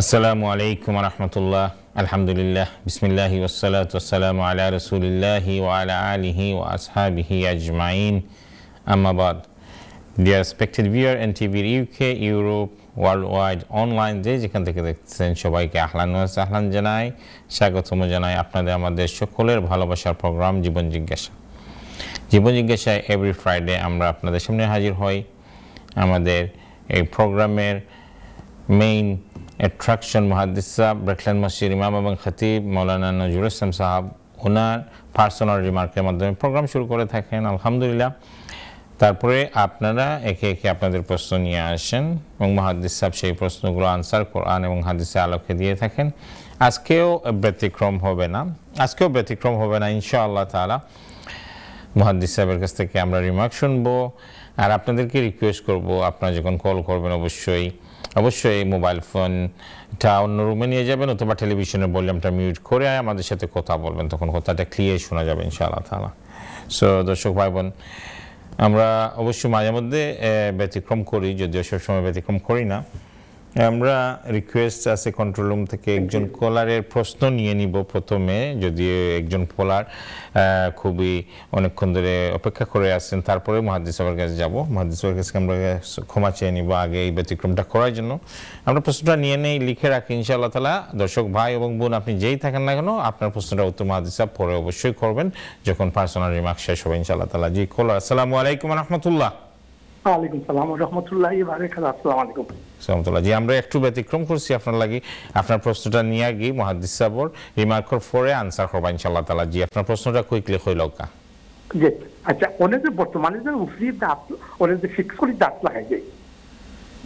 আসসালামু আলাইকুম রহমতুল্লাহ আলহামদুলিল্লাহ বিসমিল্লাহি ওয়াসসালাতু ওয়াসসালামু আলা রাসূলিল্লাহি ওয়া আলা আলিহি ওয়া আসহাবিহি আজমাইন আম্মা বাদ। Dear respected viewer and TV UK, Europe, worldwide, online যে যেখান থেকে দেখছেন সবাইকে আহলান ওয়া সাহলান জানাই, স্বাগতম জানাই আপনাদের আমাদের সকলের ভালোবাসার প্রোগ্রাম জীবন জিজ্ঞাসা। জীবন জিজ্ঞাসায় এভরি ফ্রাইডে আমরা আপনাদের সামনে হাজির হই। আমাদের এই প্রোগ্রামের মেইন অ্যাট্রাকশন মুহাদ্দিস সাহেব, ব্রেকল্যান্ড মসজিদ ইমাম এবং খতিব মৌলানা নজরুল ইসলাম সাহেব, ওনার পার্সোনাল রিমার্কের মাধ্যমে প্রোগ্রাম শুরু করে থাকেন আলহামদুলিল্লাহ। তারপরে আপনারা একে একে আপনাদের প্রশ্ন নিয়ে আসেন এবং মুহাদ্দিস সাহেব সেই প্রশ্নগুলো আনসার কোরআন এবং হাদিসের আলোকে দিয়ে থাকেন। আজকেও ব্যতিক্রম হবে না ইনশাআল্লাহ তাআলা। মুহাদ্দিস সাহেবের কাছ থেকে আমরা রিমার্ক শুনবো আর আপনাদেরকে রিকোয়েস্ট করব, আপনারা যখন কল করবেন অবশ্যই মোবাইল ফোনটা অন্য রুমে নিয়ে যাবেন অথবা টেলিভিশনের ভলিউমটা মিউট করে আমাদের সাথে কথা বলবেন, তখন কথাটা ক্লিয়ার শোনা যাবে ইনশাআল্লাহ তাআলা। সো দর্শক ভাই বোন, আমরা অবশ্যই মাঝে মধ্যে ব্যতিক্রম করি, যদিও সবসময় ব্যতিক্রম করি না। আমরা রিকোয়েস্ট আছে কন্ট্রোল রুম থেকে একজন কলারের প্রশ্ন নিয়ে নিব প্রথমে, যদিও একজন কলার খুবই অনেকক্ষণ ধরে অপেক্ষা করে আসছেন। তারপরে মুহাদ্দিস সাহেবের কাছে যাব, মুহাদ্দিস সাহেবের কাছে আমরা ক্ষমা চেয়ে নিব আগে এই ব্যতিক্রমটা করার জন্য। আমরা প্রশ্নটা নিয়ে নেই, লিখে রাখি ইনশাআল্লাহ তাআলা। দর্শক ভাই এবং বোন, আপনি যেই থাকেন না কেন আপনার প্রশ্নটা উত্তর মুহাদ্দিস সাহেব পরে অবশ্যই করবেন যখন পার্সোনাল রিমার্ক শেষ হবে ইনশাআল্লাহ তাআলা। জি কলার, আসসালামু আলাইকুম ওয়া রাহমাতুল্লাহ। ওয়ালাইকুম সালাম ওয়া রাহমাতুল্লাহি ওয়া বারাকাতুহু। আসসালামু আলাইকুম। সালামতুল্লাহ। জি আমরা একটু ব্যতিক্রম করছি আপনার লাগি, আপনার প্রশ্নটা নিয়ে গিয়ে মুহাদ্দিস সাহেবর রিমার্কর পরে আনসার করবা ইনশাআল্লাহ তাআলা। জি আপনার প্রশ্নটা কুইকলি কইলকা। জি আচ্ছা, অনেকে বর্তমানে যে উফরি দাঁত অনেকে ফিক্স করে দাঁত লাগাই যায়,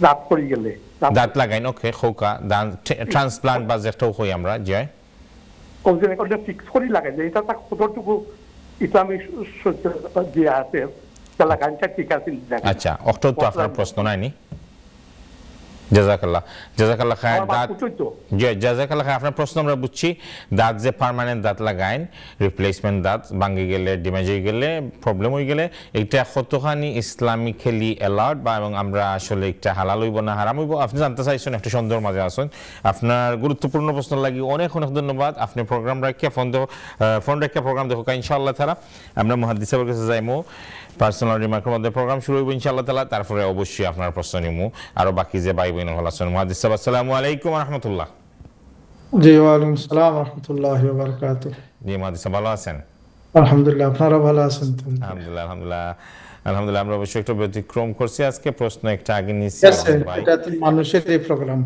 দাঁত পড়ে গেলে দাঁত লাগাইন, ওকে খোকা দাঁত ট্রান্সপ্লান্ট বা যেটাও কই আমরা, জি কোনজনে কোনটা ফিক্স করে লাগাই যায়, এটা কতটুকু ইসলামিক দিয়ে আছে লাগাইটা ঠিক আছে? আচ্ছা অক্টোবর তো আপনার প্রশ্ন নাইনি। জাযাকাল্লাহ খায়ের। দাঁত জি জাযাকাল্লাহ খায়ের, আপনার প্রশ্ন আমরা বুঝছি। দাঁত যে পার্মানেন্ট দাঁত লাগাইন, রিপ্লেসমেন্ট দাঁত ভাঙি গেলে ড্যামেজ হয়ে গেলে প্রবলেম হয়ে গেলে এটা কতখানি ইসলামিক্যালি অ্যালাউড বা এবং আমরা আসলে একটা হালাল হইব না হারাম হইব আপনি জানতে চাইছেন, একটা সন্দেহের মাঝে আছেন। আপনার গুরুত্বপূর্ণ প্রশ্ন লাগি অনেক ধন্যবাদ। আপনি প্রোগ্রাম রাখিয়া ফোন রাখিয়া প্রোগ্রাম দেখো ইনশাআল্লাহ তাআলা। আমরা মুহাদ্দিস সাহেবের কাছে যাইমু, পার্সোনাল রিমার্কের মধ্যে প্রোগ্রাম শুরু হইব ইনশাআল্লাহ তাআলা। তারপরে অবশ্যই আপনার প্রশ্ন নিমু আরো বাকি যে ভাই বোন ভালো আছেন। মুহাদ্দিস সাহেব আসসালামু আলাইকুম ওয়া রাহমাতুল্লাহ। জি ওয়ালাইকুম আসসালাম ওয়া রাহমাতুল্লাহি ওয়া বারাকাতুহু। জি মুহাদ্দিস সাহেব ভালো আছেন? আলহামদুলিল্লাহ, আপনারা ভালো আছেন তো? আলহামদুলিল্লাহ আমরা অবশ্যই একটু ব্যতিক্রম করছি আজকে। প্রশ্ন একটা আগে নিচ্ছি ভাই, এটা তো মানুষের এই প্রোগ্রাম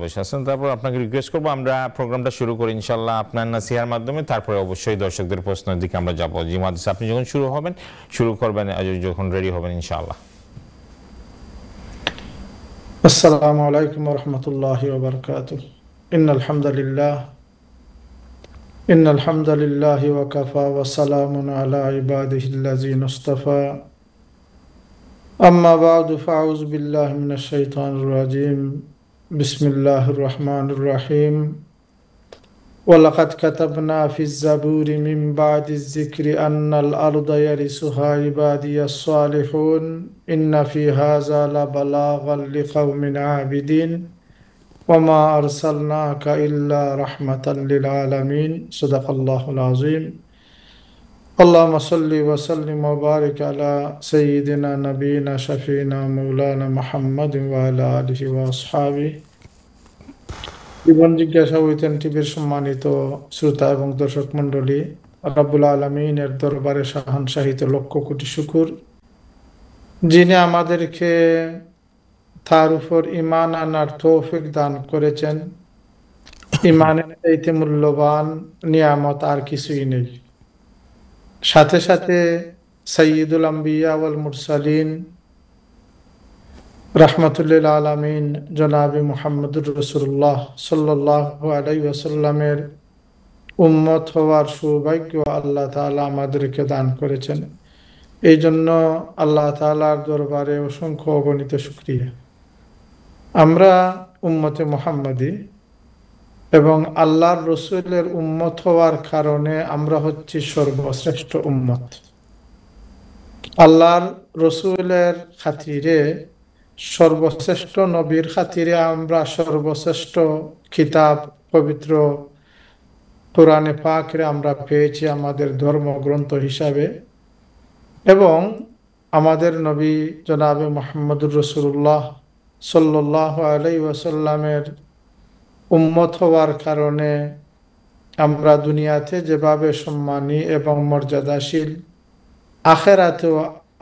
বসে আছেন। তারপর আপনাকে রিকোয়েস্ট করবো আমরা প্রোগ্রামটা শুরু করি ইনশাআল্লাহ আপনার নাসিহার মাধ্যমে, তারপরে অবশ্যই দর্শকদের প্রশ্নের দিকে আমরা যাবো। জি মুহাদ্দিস আপনি যখন শুরু করবেন যখন রেডি হবেন ইনশাআল্লাহ। আসসালামু আলাইকুম ওয়া রাহমাতুল্লাহি ওয়া বারাকাতুহু। ইন্নাল হামদালিল্লাহি ওয়া কাফা ওয়া সালামুন আলা ইবাদিহিল্লাযিনা ইসতাফা। আম্মা বা'দু ফাআউযু বিল্লাহি মিনাশ শাইতানির রাজীম। বিসমিল্লাহির রহমানির রহিম। ওয়ালাকাদ কাতাবনা ফিজ জাবুরি মিন বা'দিজ যিকরি আন্নাল আরদা ইয়ারিসুহা ইবাদিয়াস সালিহুন ইন্না ফি হাযা লাবালাগাল লিকাওমিন আবিদিন ওয়া মা আরসালনাকা ইল্লা রাহমাতাল লিল আলামিন। সাদাকাল্লাহুল আযীম। আল্লাহুম্মা সাল্লি ওয়া সাল্লিম ওয়া বারিক আলা সাইয়্যিদিনা নাবিয়িনা শাফিনা মাওলানা মুহাম্মাদিন ওয়া আলা আলিহি ওয়া আসহাবিহি। জীবন জিজ্ঞাসা উইথেন টিভির সম্মানিত শ্রোতা এবং দর্শক মণ্ডলী, রাব্বুল আলামিনের দরবারে শাহানশাহিত লক্ষ কোটি শুকর, যিনি আমাদেরকে তার উপর ঈমান আনার তৌফিক দান করেছেন। ঈমানের চাইতে মূল্যবান নিয়ামত আর কিছুই নেই। সাথে সাথে সাইয়্যিদুল আম্বিয়া ওয়াল মুরসালিন রাহমাতুল লিল আলামিন জনাবে মুহাম্মদুর রাসূলুল্লাহ সাল্লাল্লাহু আলাইহি ওয়াসাল্লামের উম্মত হওয়ার সৌভাগ্য আল্লাহ তাআলা আমাদেরকে দান করেছেন। এই জন্য আল্লাহ তাআলার দরবারে অসংখ্য অগণিত শুকরিয়া। আমরা উম্মতে মুহাম্মাদি এবং আল্লাহর রসুলের উম্মত হওয়ার কারণে আমরা হচ্ছি সর্বশ্রেষ্ঠ উম্মত। আল্লাহর রসুলের খাতিরে সর্বশ্রেষ্ঠ নবীর খাতিরে আমরা সর্বশ্রেষ্ঠ কিতাব পবিত্র কোরআনে পাকরে আমরা পেয়েছি আমাদের ধর্মগ্রন্থ হিসাবে, এবং আমাদের নবী জনাবে মুহাম্মদুর রাসূলুল্লাহ সাল্লাল্লাহু আলাইহি ওয়াসাল্লামের উম্মত হওয়ার কারণে আমরা দুনিয়াতে যেভাবে সম্মানী এবং মর্যাদাশীল, আখেরাতেও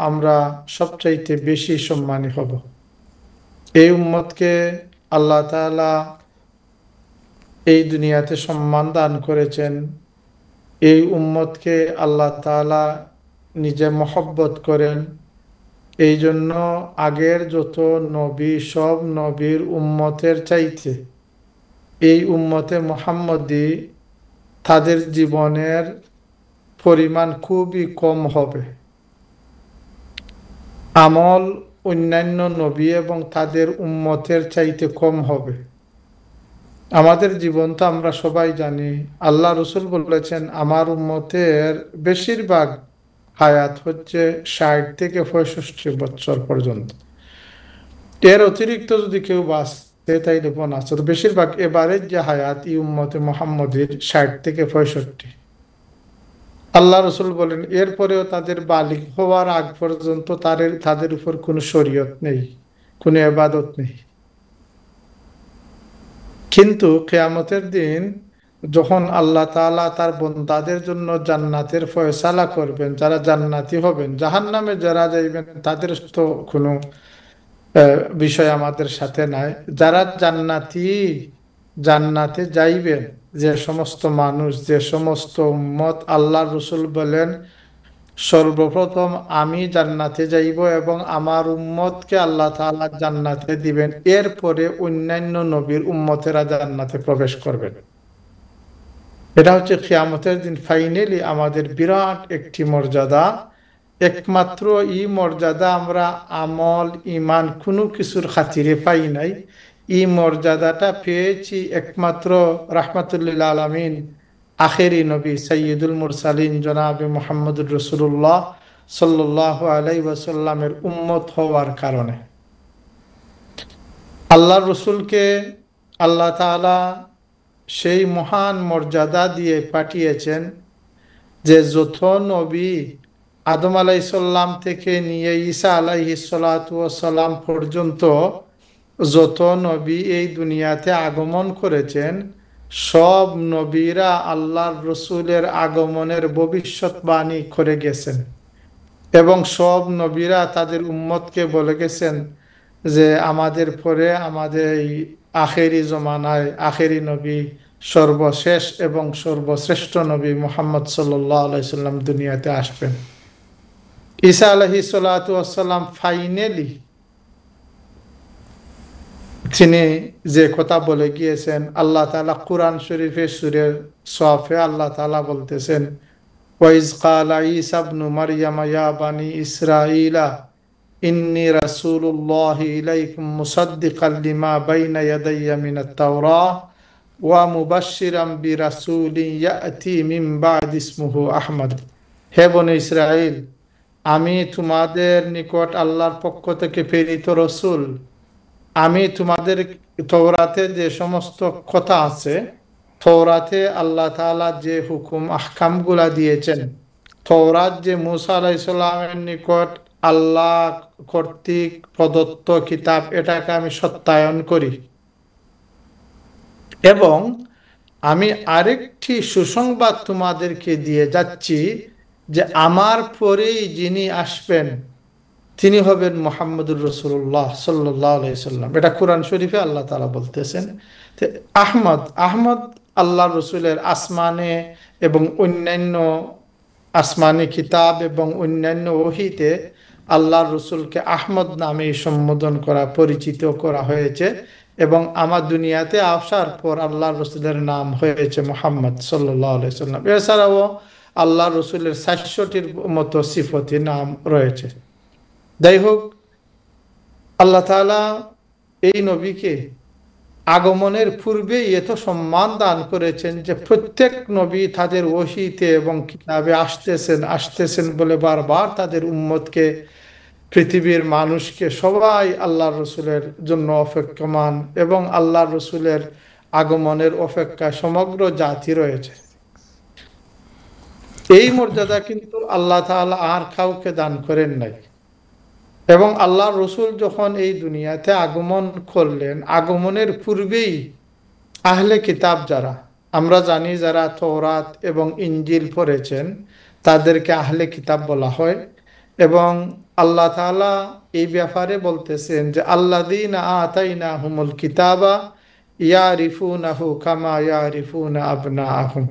আমরা সবচাইতে বেশি সম্মানী হব। এই উম্মতকে আল্লাহ তাআলা এই দুনিয়াতে সম্মান দান করেছেন। এই উম্মতকে আল্লাহ তাআলা নিজে মহব্বত করেন। এই জন্য আগের যত নবী, সব নবীর উম্মতের চাইতে এই উম্মতে মুহাম্মদী তাদের জীবনের পরিমাণ খুবই কম হবে। আমল অন্যান্য নবী এবং তাদের উম্মতের চাইতে কম হবে। আমাদের জীবন তো আমরা সবাই জানি, আল্লাহ রসুল বলেছেন আমার উম্মতের বেশিরভাগ হায়াত হচ্ছে ৬০ থেকে ৬৫ বছর পর্যন্ত। এর অতিরিক্ত যদি কেউ বাঁচতে তাইলে বোনাস, বেশিরভাগ এবারের যে হায়াত এই উম্মতে মুহাম্মদের ৬০ থেকে ৬৫। আল্লাহ রসুল বলেন এরপরেও তাদের বালিগ হওয়ার আগ পর্যন্ত তাদের উপর কোনো শরীয়ত নেই, কোনো ইবাদত নেই। কিন্তু কিয়ামতের দিন যখন আল্লাহ তাআলা তার বান্দাদের জন্য জান্নাতের ফয়সালা করবেন, যারা জান্নাতি হবেন, জাহান্নামে যারা যাইবেন তাদের তো কোনো বিষয় আমাদের সাথে নাই। যারা জান্নাতে যাইবেন, যে সমস্ত মানুষ, যে সমস্ত উম্মত, আল্লাহ রসুল বলেন সর্বপ্রথম আমি জান্নাতে যাইব এবং আমার উম্মতকে আল্লাহ তাআলা জান্নাতে দিবেন, এরপরে অন্যান্য নবীর উম্মতেরা জান্নাতে প্রবেশ করবেন। এটা হচ্ছে কিয়ামতের দিন ফাইনালি আমাদের বিরাট একটি মর্যাদা। একমাত্র এই মর্যাদা আমরা আমল, ইমান কোনো কিছুর খাতিরে পাই নাই। এই মর্যাদাটা পেয়েছি একমাত্র রাহমাতুল্লিল আলামিন আখেরি নবী সাইয়্যিদুল মুরসালিন জনাবে মুহাম্মদুর রাসূলুল্লাহ সাল্লাল্লাহু আলাইহি ওয়াসাল্লামের উম্মত হওয়ার কারণে। আল্লাহর রসুলকে আল্লাহ তাআলা সেই মহান মর্যাদা দিয়ে পাঠিয়েছেন যে যত নবী আদম আলাইহিসসালাম থেকে নিয়ে ঈসা আলাইহিসসালাম পর্যন্ত যত নবী এই দুনিয়াতে আগমন করেছেন, সব নবীরা আল্লাহর রসুলের আগমনের ভবিষ্যৎবাণী করে গেছেন এবং সব নবীরা তাদের উম্মতকে বলে গেছেন যে আমাদের পরে আমাদের এই আখেরি জমানায় আখেরি নবী, সর্বশেষ এবং সর্বশ্রেষ্ঠ নবী মুহাম্মদ সাল্লাল্লাহু আলাইহি সাল্লাম দুনিয়াতে আসবেন। ঈসা আলাইহিসসালাম ফাইনালি তিনি যে কথা বলে গিয়েছেন, আল্লাহ তাআলা কুরআন শরীফে সূরা সফে আল্লাহ তাআলা বলতেছেন ওয়াইজ ক্বালা ঈসা ইবনু মারইয়াম ইয়া বানি ইসরাঈলা ইন্নী রাসূলুল্লাহি ইলাইকুম মুসাদ্দিকাল লিমা বাইনা ইয়াদাইয়া মিনাত তাওরাহ ওয়া মুবাশশিরাম বিরাসূলিন ইয়াতি মিন বা'দি ইসমুহু আহমদ। হে বনি ইসরাঈল, আমি তোমাদের নিকট আল্লাহর পক্ষ থেকে প্রেরিত রসূল। আমি তোমাদের তওরাতে যে সমস্ত কথা আছে, তওরাতে আল্লাহ তাআলা যে হুকুম আহকামগুলা দিয়েছেন, তওরাত যে মূসা আলাইহিস সালামের নিকট আল্লাহ কর্তৃক প্রদত্ত কিতাব, এটাকে আমি সত্যায়ন করি এবং আমি আরেকটি সুসংবাদ তোমাদেরকে দিয়ে যাচ্ছি যে আমার পরেই যিনি আসবেন তিনি হবেন মুহাম্মদুর রাসূলুল্লাহ সাল্লাল্লাহু আলাইহি সাল্লাম। এটা কোরআন শরীফে আল্লাহ তাআলা বলতেছেন। আহমদ আল্লাহ রসুলের আসমানে এবং অন্যান্য আসমানি কিতাব এবং অন্যান্য ওহীতে আল্লাহ রসুলকে আহমদ নামে সম্বোধন করা, পরিচিত করা হয়েছে এবং আমার দুনিয়াতে আসার পর আল্লাহ রসুলের নাম হয়েছে মুহাম্মদ সাল্লাল্লাহু আলাইহি সাল্লাম। এছাড়াও আল্লাহ রসুলের ৬০টির মতো সিফতি নাম রয়েছে। যাই হোক, আল্লাহ তাআলা এই নবীকে আগমনের পূর্বেই এত সম্মান দান করেছেন যে প্রত্যেক নবী তাদের ওহীতে এবং কিতাবে আসতেছেন বলে বারবার তাদের উম্মতকে পৃথিবীর মানুষকে সবাই আল্লাহর রসুলের জন্য অপেক্ষমান এবং আল্লাহর রসুলের আগমনের অপেক্ষায় সমগ্র জাতি রয়েছে। এই মর্যাদা কিন্তু আল্লাহ তাআলা আর কাউকে দান করেন নাই। এবং আল্লাহর রসুল যখন এই দুনিয়াতে আগমন করলেন, আগমনের পূর্বেই আহলে কিতাব যারা, আমরা জানি যারা তৌরাত এবং ইনজিল পড়েছেন তাদেরকে আহলে কিতাব বলা হয়। এবং আল্লাহ তাআলা এই ব্যাপারে বলতেছেন যে আল্লাযীনা আতাইনাহুমুল কিতাবা ইয়ারিফুনাহু কামা ইয়ারিফুনা আবনাআহুম,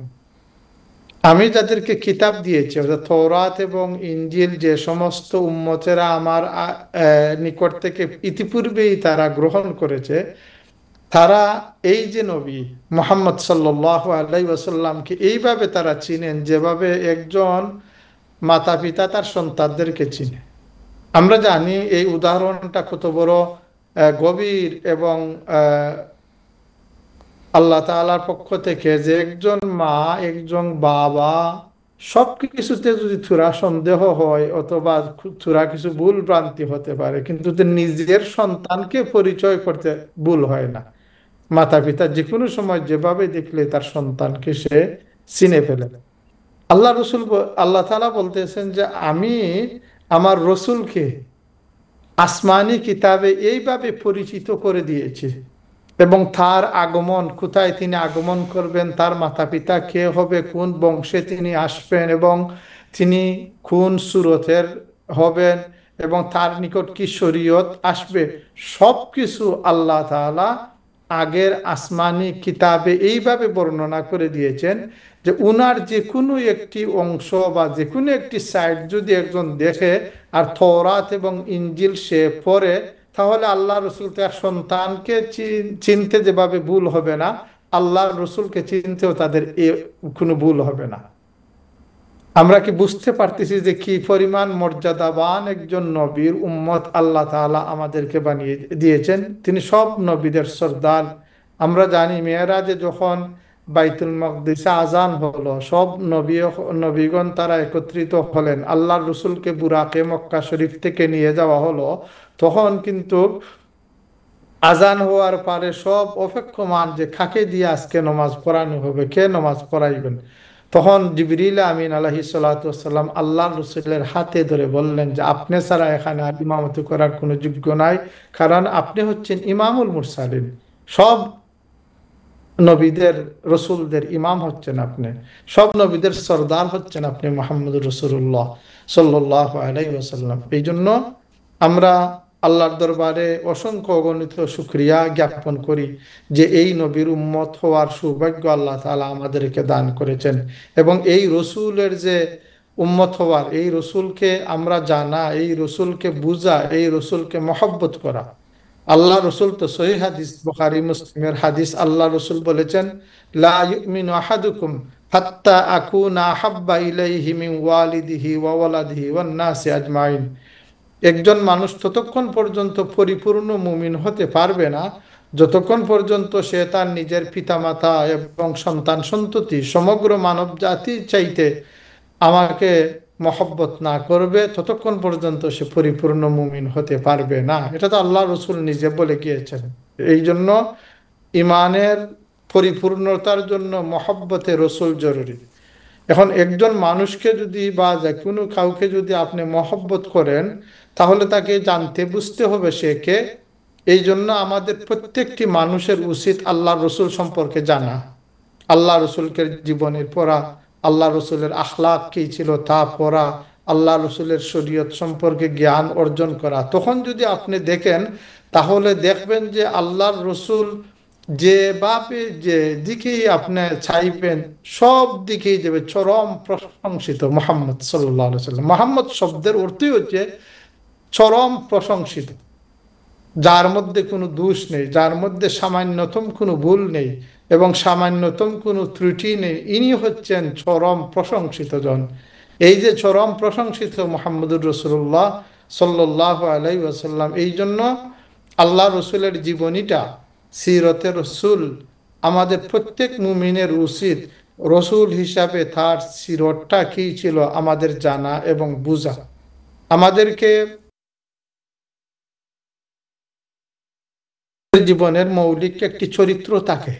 আমি যাদেরকে কিতাব দিয়েছি অর্থাৎ তৌরাত এবং ইনজিল যে সমস্ত উম্মতেরা আমার নিকট থেকে ইতিপূর্বেই তারা গ্রহণ করেছে, তারা এই যে নবী মুহাম্মদ সাল্লাল্লাহু আলাইহি ওয়াসাল্লামকে এইভাবে তারা চিনেন যেভাবে একজন মাতা পিতা তার সন্তানদেরকে চিনে। আমরা জানি এই উদাহরণটা কত বড় গভীর এবং আল্লাহ তাআলার পক্ষ থেকে, যে একজন মা একজন বাবা সব কিছুতে যদি থোড়া সন্দেহ হয় অথবা থোড়া কিছু ভুল ভ্রান্তি হতে পারে, কিন্তু নিজের সন্তানকে পরিচয় করতে ভুল হয় না। মাতা পিতা যে কোনো সময় যেভাবে দেখলে তার সন্তানকে সে চিনে ফেলে। আল্লাহ তাআলা বলতেছেন যে আমি আমার রসুলকে আসমানি কিতাবে এইভাবে পরিচিত করে দিয়েছি এবং তার আগমন, কোথায় তিনি আগমন করবেন, তার মাতা পিতা কে হবে, কোন বংশে তিনি আসবেন এবং তিনি কোন সুরতের হবেন এবং তার নিকট কি শরীয়ত আসবে, সব কিছু আল্লাহ তাআলা আগের আসমানি কিতাবে এইভাবে বর্ণনা করে দিয়েছেন যে উনার যে কোনো একটি অংশ বা যে কোনো একটি সাইড যদি একজন দেখে আর তৌরাত এবং ইনজিল সে পড়ে, তাহলে আল্লাহ রসুল তার সন্তানকে চিনতে যেভাবে ভুল হবে না, আল্লাহর রসুলকে চিনতেও তাদের কোনো ভুল হবে না। আমরা কি বুঝতে পারতেছি যে কি পরিমাণ মর্যাদাবান একজন নবীর উম্মত আল্লাহ তাআলা আমাদেরকে বানিয়ে দিয়েছেন? তিনি সব নবীদের সর্দার। আমরা জানি মেরাজে যখন বাইতুল মাকদিসে আজান হলো, সব নবীগণ তারা একত্রিত হলেন, আল্লাহর রসুলকে বুরাকে মক্কা শরীফ থেকে নিয়ে যাওয়া হলো, তখন কিন্তু আজান হওয়ার পরে সব অপেক্ষমান যে কাকে দিয়ে আজকে নামাজ পড়ানো হবে, কে নামাজ পড়াইবেন। তখন জিবরিল আমিন আলাইহিস সালাতু ওয়াস সালাম আল্লাহর রসুলের হাতে ধরে বললেন যে আপনি ছাড়া এখানে আর ইমামতি করার কোনো যোগ্য নাই, কারণ আপনি হচ্ছেন ইমামুল মুরসালিন, সব নবীদের রসুলদের ইমাম হচ্ছেন আপনি, সব নবীদের সরদার হচ্ছেন আপনি মুহাম্মদুর রাসূলুল্লাহ সাল্লাল্লাহু আলাইহি ওয়াসাল্লাম। এই জন্য আমরা আল্লাহর দরবারে অসংখ্য অগণিত শুকরিয়া জ্ঞাপন করি যে এই নবীর উম্মত হওয়ার সৌভাগ্য আল্লাহ তাআলা আমাদেরকে দান করেছেন। এবং এই রসুলের যে উম্মত হওয়ার, এই রসুলকে আমরা জানা, এই রসুলকে বুঝা, এই রসুলকে মহব্বত করা। আল্লাহ রসুল তো সহিহ হাদিস, বুখারী মুসলিমের হাদিস, আল্লাহ রসুল বলেছেন লা ইউমিনু আহাদুকুম হাত্তা আকুনা আহাব্বা ইলাইহি মিন ওয়ালিদিহি ওয়া ওয়ালাদিহি ওয়ান নাসি আজমাইন। একজন মানুষ ততক্ষণ পর্যন্ত পরিপূর্ণ মুমিন হতে পারবে না যতক্ষণ পর্যন্ত সে তার নিজের পিতামাতা এবং সন্তান সন্ততি সমগ্র মানব জাতি চাইতে আমাকে মহব্বত না করবে, ততক্ষণ পর্যন্ত সে পরিপূর্ণ মুমিন হতে পারবে না। এটা তো আল্লাহ রসুল নিজে বলে গিয়েছেন। এই জন্য ইমানের পরিপূর্ণতার জন্য মহব্বতে রসুল জরুরি। এখন একজন মানুষকে যদি বা যে কোনো কাউকে যদি আপনি মহব্বত করেন, তাহলে তাকে জানতে বুঝতে হবে সে কে। এই জন্য আমাদের প্রত্যেকটি মানুষের উচিত আল্লাহ রসুল সম্পর্কে জানা, আল্লাহ রসুলকে জীবনের পড়া, আল্লাহ রসুলের আখলাক কি ছিল তা পড়া, আল্লাহ রসুলের শরীয়ত সম্পর্কে জ্ঞান অর্জন করা। তখন যদি আপনি দেখেন, তাহলে দেখবেন যে আল্লাহর রসুল যেভাবে যে দিকেই আপনি চাইবেন সব দিকেই যাবে চরম প্রশংসিত মুহাম্মদ সাল্লাল্লাহু আলাইহি ওয়াসাল্লাম। মুহাম্মদ শব্দের অর্থই হচ্ছে চরম প্রশংসিত, যার মধ্যে কোনো দোষ নেই, যার মধ্যে সামান্যতম কোনো ভুল নেই এবং সামান্যতম কোনো ত্রুটি নেই। ইনি হচ্ছেন চরম প্রশংসিত জন। এই যে চরম প্রশংসিত মুহাম্মদুর রাসূলুল্লাহ সাল্লাল্লাহু আলাইহি ওয়াসাল্লাম, এই জন্য আল্লাহ রসুলের জীবনীটা, সিরতে রসুল, আমাদের প্রত্যেক মুমিনের উচিত রসুল হিসাবে তার সিরতটা কি ছিল আমাদের জানা এবং বুঝা। আমাদেরকে জীবনের মৌলিক একটি চরিত্র থাকে,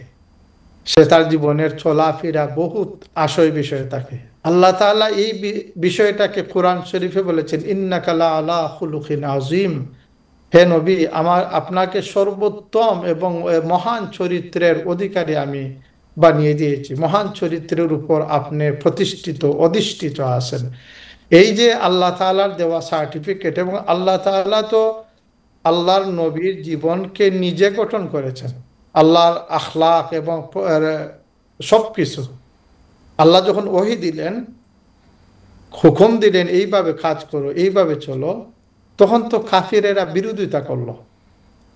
সে তার জীবনের চলাফেরা বহুত আশয় বিষয় থাকে। আল্লাহ তাআলা এই বিষয়টাকে কোরআন শরীফে বলেছেন, ইন্নাকা লা আলা খুলুকিন আযীম, হে নবী, আপনাকে সর্বোত্তম এবং মহান চরিত্রের অধিকারী আমি বানিয়ে দিয়েছি, মহান চরিত্রের উপর আপনি প্রতিষ্ঠিত অধিষ্ঠিত আছেন। এই যে আল্লাহ তাআলার দেওয়া সার্টিফিকেট, এবং আল্লাহ তাআলা তো আল্লাহর নবীর জীবনকে নিজে গঠন করেছেন, আল্লাহর আখলাক এবং সবকিছু। আল্লাহ যখন ওহী দিলেন, হুকুম দিলেন এইভাবে কাজ করো, এইভাবে চলো, তখন তো কাফিরেরা বিরোধিতা করলো,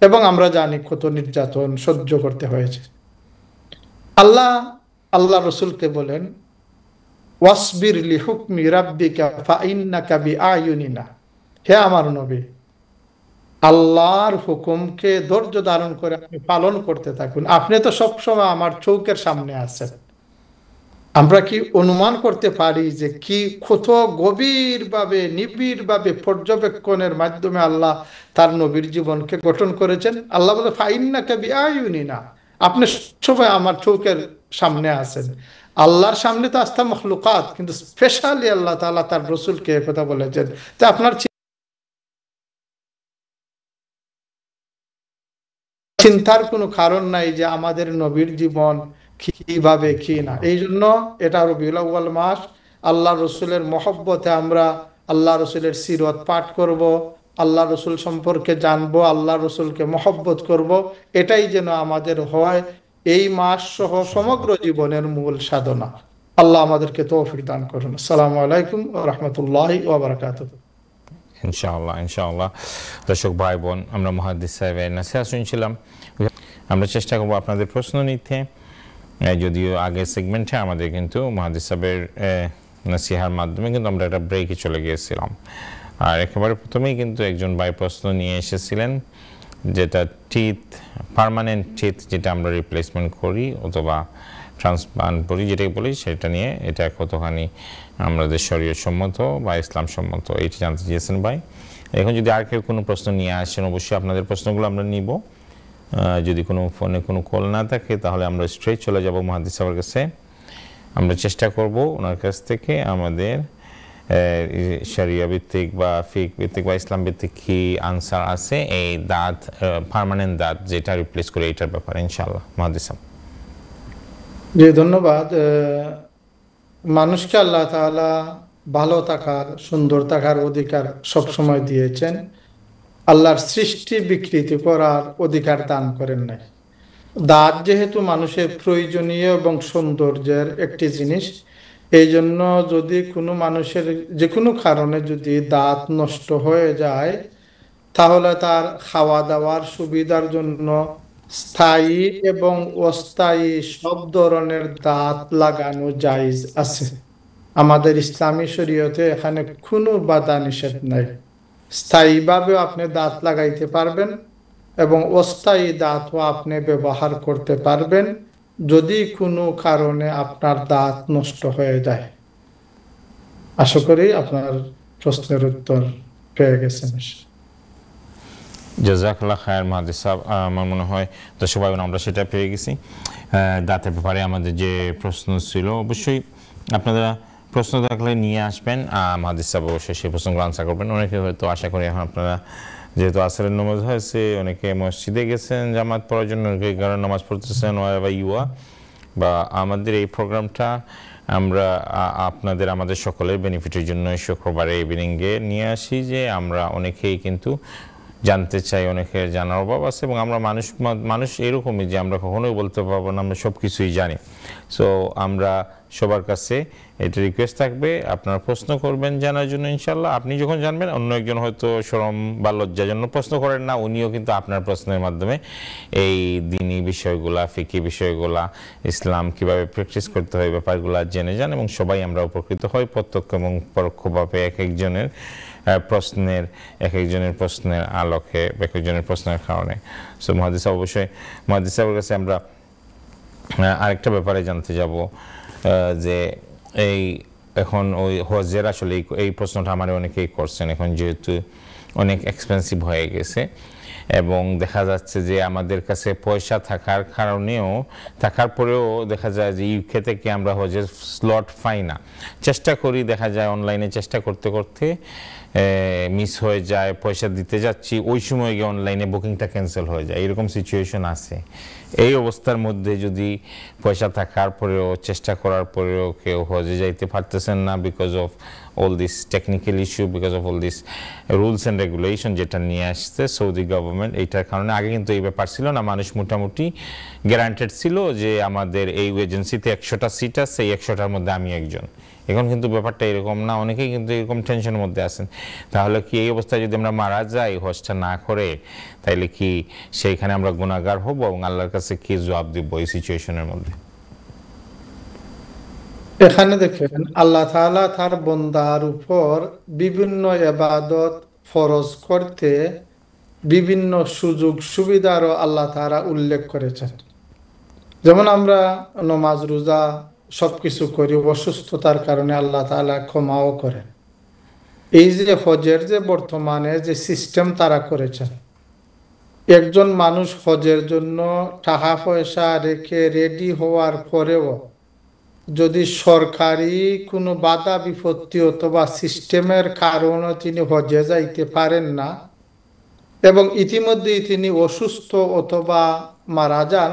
এবং আমরা জানি কত নির্যাতন সহ্য করতে হয়েছে। আল্লাহ রসুলকে বলেন, ওয়াসবির লিহুকমি রাব্বিকা ফাইন্নাকা বিআয়ুনিনা, হে আমার নবী, আল্লাহর হুকুমকে ধৈর্য ধারণ করে আপনি পালন করতে থাকুন, আপনি তো সবসময় আমার চৌকের সামনে আছেন। আমরা কি অনুমান করতে পারি যে কি কত গভীরভাবে নিবিড়ভাবে পর্যবেক্ষণের মাধ্যমে আল্লাহ তার নবীর জীবনকে গঠন করেছেন? আল্লাহ বলে ফাইন্নাকা বিআয়ুনিনা, আপনি সবাই আমার চৌকের সামনে আছেন। আল্লাহর সামনে তো আস্থা মখলুকাত, কিন্তু স্পেশালি আল্লাহ তাআলা তার রসুলকে কথা বলেছেন। তা আপনার চিন্তার কোনো কারণ নাই যে আমাদের নবীর জীবন কিভাবে কি না। এই জন্য এটা রবিউল আউয়াল মাস, আল্লাহ রসুলের মহব্বতে আমরা আল্লাহ রসুলের সিরত পাঠ করব, আল্লাহ রসুল সম্পর্কে জানবো, আল্লাহ রসুলকে মহব্বত করব। এটাই যেন আমাদের হয় এই মাস সহ সমগ্র জীবনের মূল সাধনা। আল্লাহ আমাদেরকে তৌফিক দান করুন। আসসালামু আলাইকুম ওয়া রাহমাতুল্লাহি ওয়া বারাকাতুহু। ইনশাআল্লাহ দর্শক ভাই বোন, আমরা মুহাদ্দিস সাহেবের নসিহত শুনছিলাম। আমরা চেষ্টা করব আপনাদের প্রশ্ন নিতে, যদিও আগের সেগমেন্টে আমাদের কিন্তু মুহাদ্দিস সাহেবের নসিহার মাধ্যমে কিন্তু আমরা একটা ব্রেকে চলে গিয়েছিলাম। আর একেবারে প্রথমেই কিন্তু একজন ভাই প্রশ্ন নিয়ে এসেছিলেন, যেটা টিথ, পার্মানেন্ট টিথ যেটা আমরা রিপ্লেসমেন্ট করি অথবা ট্রান্সপ্লান্ট করি যেটাকে বলি, সেটা নিয়ে এটা কতখানি আমাদের শরীয়ত সম্মত বা ইসলাম সম্মত, এইটা জানতে চেয়েছেন ভাই। এখন যদি আর কেউ কোনো প্রশ্ন নিয়ে আসেন, অবশ্যই আপনাদের প্রশ্নগুলো আমরা নিব। যদি কোনো ফোনে কোনো কল না থাকে তাহলে আমরা স্ট্রেট চলে যাব মুহাদ্দিস সাহেবের কাছে। আমরা চেষ্টা করব ওনার কাছ থেকে আমাদের শরিয়া ভিত্তিক বা ফিক ভিত্তিক বা ইসলাম ভিত্তিক কি আনসার আছে এই দাঁত, পার্মানেন্ট দাঁত যেটা রিপ্লেস করে, এটার ব্যাপারে ইনশাআল্লাহ। মুহাদ্দিস সাহেব। জি, ধন্যবাদ। মানুষকে আল্লাহ তাআলা ভালো থাকার, সুন্দর থাকার অধিকার সবসময় দিয়েছেন, আল্লাহর সৃষ্টি বিকৃতি করার অধিকার দান করেন নাই। দাঁত যেহেতু মানুষের প্রয়োজনীয় এবং সৌন্দর্যের একটি জিনিস, এই জন্য যদি কোনো মানুষের যে কোনো কারণে যদি দাঁত নষ্ট হয়ে যায়, তাহলে তার খাওয়া দাওয়ার সুবিধার জন্য স্থায়ী এবং অস্থায়ী সব ধরনের দাঁত লাগানো জায়েজ আছে। আমাদের ইসলামী শরীয়তে এখানে কোনো বাধা নিষেধ নাই। স্থায়ীভাবেও আপনি দাঁত লাগাইতে পারবেন এবং অস্থায়ী দাঁতও আপনি ব্যবহার করতে পারবেন যদি কোনো কারণে আপনার দাঁত নষ্ট হয়ে যায়। আশা করি আপনার প্রশ্নের উত্তর পেয়ে গেছেন। জাযাকাল্লাহ খায়ের মুহাদ্দিস সাহেব। আমার মনে হয় দর্শক ভাই আমরা সেটা পেয়ে গেছি। দাঁতের ব্যাপারে আমাদের যে প্রশ্ন ছিল, অবশ্যই আপনারা প্রশ্ন থাকলে নিয়ে আসবেন, মুহাদ্দিস সাহেব অবশ্যই সেই প্রশ্নগুলো আনসার করবেন। অনেকে হয়তো আশা করি এখন আপনারা যেহেতু আসরের নামাজ হয়েছে, অনেকে মসজিদে গেছেন জামাত পড়ার জন্য, অনেকে ঘরে নামাজ পড়তেছেন বা আমাদের এই প্রোগ্রামটা আমরা আমাদের সকলের বেনিফিটের জন্য শুক্রবারে ইভিনিংয়ে নিয়ে আসি, যে আমরা অনেকেই কিন্তু জানতে চাই, অনেকের জানার অভাব আছে, এবং আমরা মানুষ এরকমই যে আমরা কখনোই বলতে পারবো না আমরা সব কিছুই জানি। সো আমরা সবার কাছে এটা রিকোয়েস্ট থাকবে, আপনারা প্রশ্ন করবেন জানার জন্য ইনশাল্লাহ। আপনি যখন জানবেন, অন্য একজন হয়তো শরম বা লজ্জার জন্য প্রশ্ন করেন না, উনিও কিন্তু আপনার প্রশ্নের মাধ্যমে এই দ্বীনি বিষয়গুলা, ফিকি বিষয়গুলা, ইসলাম কিভাবে প্র্যাকটিস করতে হয় ব্যাপারগুলো জেনে যান, এবং সবাই আমরা উপকৃত হই প্রত্যক্ষ এবং পরোক্ষভাবে এক একজনের প্রশ্নের আলোকে, এক একজনের প্রশ্নের কারণে। সো মুহাদ্দিস সাহেব, অবশ্যই মুহাদ্দিস সাহেবের কাছে আমরা আরেকটা ব্যাপারে জানতে যাব, যে এই এখন ওই হজের আসলে এই প্রশ্নটা আমার অনেকেই করছেন, এখন যেহেতু অনেক এক্সপেন্সিভ হয়ে গেছে, এবং দেখা যাচ্ছে যে আমাদের কাছে পয়সা থাকার পরেও দেখা যায় যে ইউকে থেকে আমরা হজের স্লট পাই না। চেষ্টা করি, দেখা যায় অনলাইনে চেষ্টা করতে করতে মিস হয়ে যায়, পয়সা দিতে যাচ্ছি ওই সময় গিয়ে অনলাইনে বুকিংটা ক্যান্সেল হয়ে যায়, এরকম সিচুয়েশন আছে। এই অবস্থার মধ্যে যদি পয়সা থাকার পরেও চেষ্টা করার পরেও কেউ হজে যাইতে পারতেছেন না because of all this technical issue, because of all this rules and regulation যেটা নিয়ে আসছে সৌদি গভর্নমেন্ট, এইটার কারণে আগে কিন্তু এই ব্যাপার ছিল না। মানুষ মোটামুটি গ্যারান্টেড ছিল যে আমাদের এই এজেন্সিতে 100টা সিট আছে, এই 100টার মধ্যে আমি একজন। এখন কিন্তু ব্যাপারটা এরকম না, অনেকেই কিন্তু এরকম টেনশনের মধ্যে আছেন। তাহলে কি এই অবস্থায় যদি আমরা মারা যাই হজটা না করে, তাইলে কি সেইখানে আমরা গুনাহগার হব এবং আল্লাহর কাছে কি জবাব দিব এই সিচুয়েশনের মধ্যে? এখানে দেখেন আল্লাহ তাআলা তার বান্দার উপর বিভিন্ন ইবাদত ফরজ করতে বিভিন্ন সুযোগ সুবিধারও আল্লাহ তাআলা উল্লেখ করেছেন। যেমন আমরা নামাজ রোজা সবকিছু করি, অসুস্থতার কারণে আল্লাহ তাআলা ক্ষমাও করেন। এই যে হজের যে বর্তমানে যে সিস্টেম তারা করেছেন, একজন মানুষ হজের জন্য টাকা পয়সা রেখে রেডি হওয়ার পরেও যদি সরকারি কোনো বাধা বিপত্তি অথবা সিস্টেমের কারণে তিনি হজে যাইতে পারেন না এবং ইতিমধ্যেই তিনি অসুস্থ অথবা মারা যান,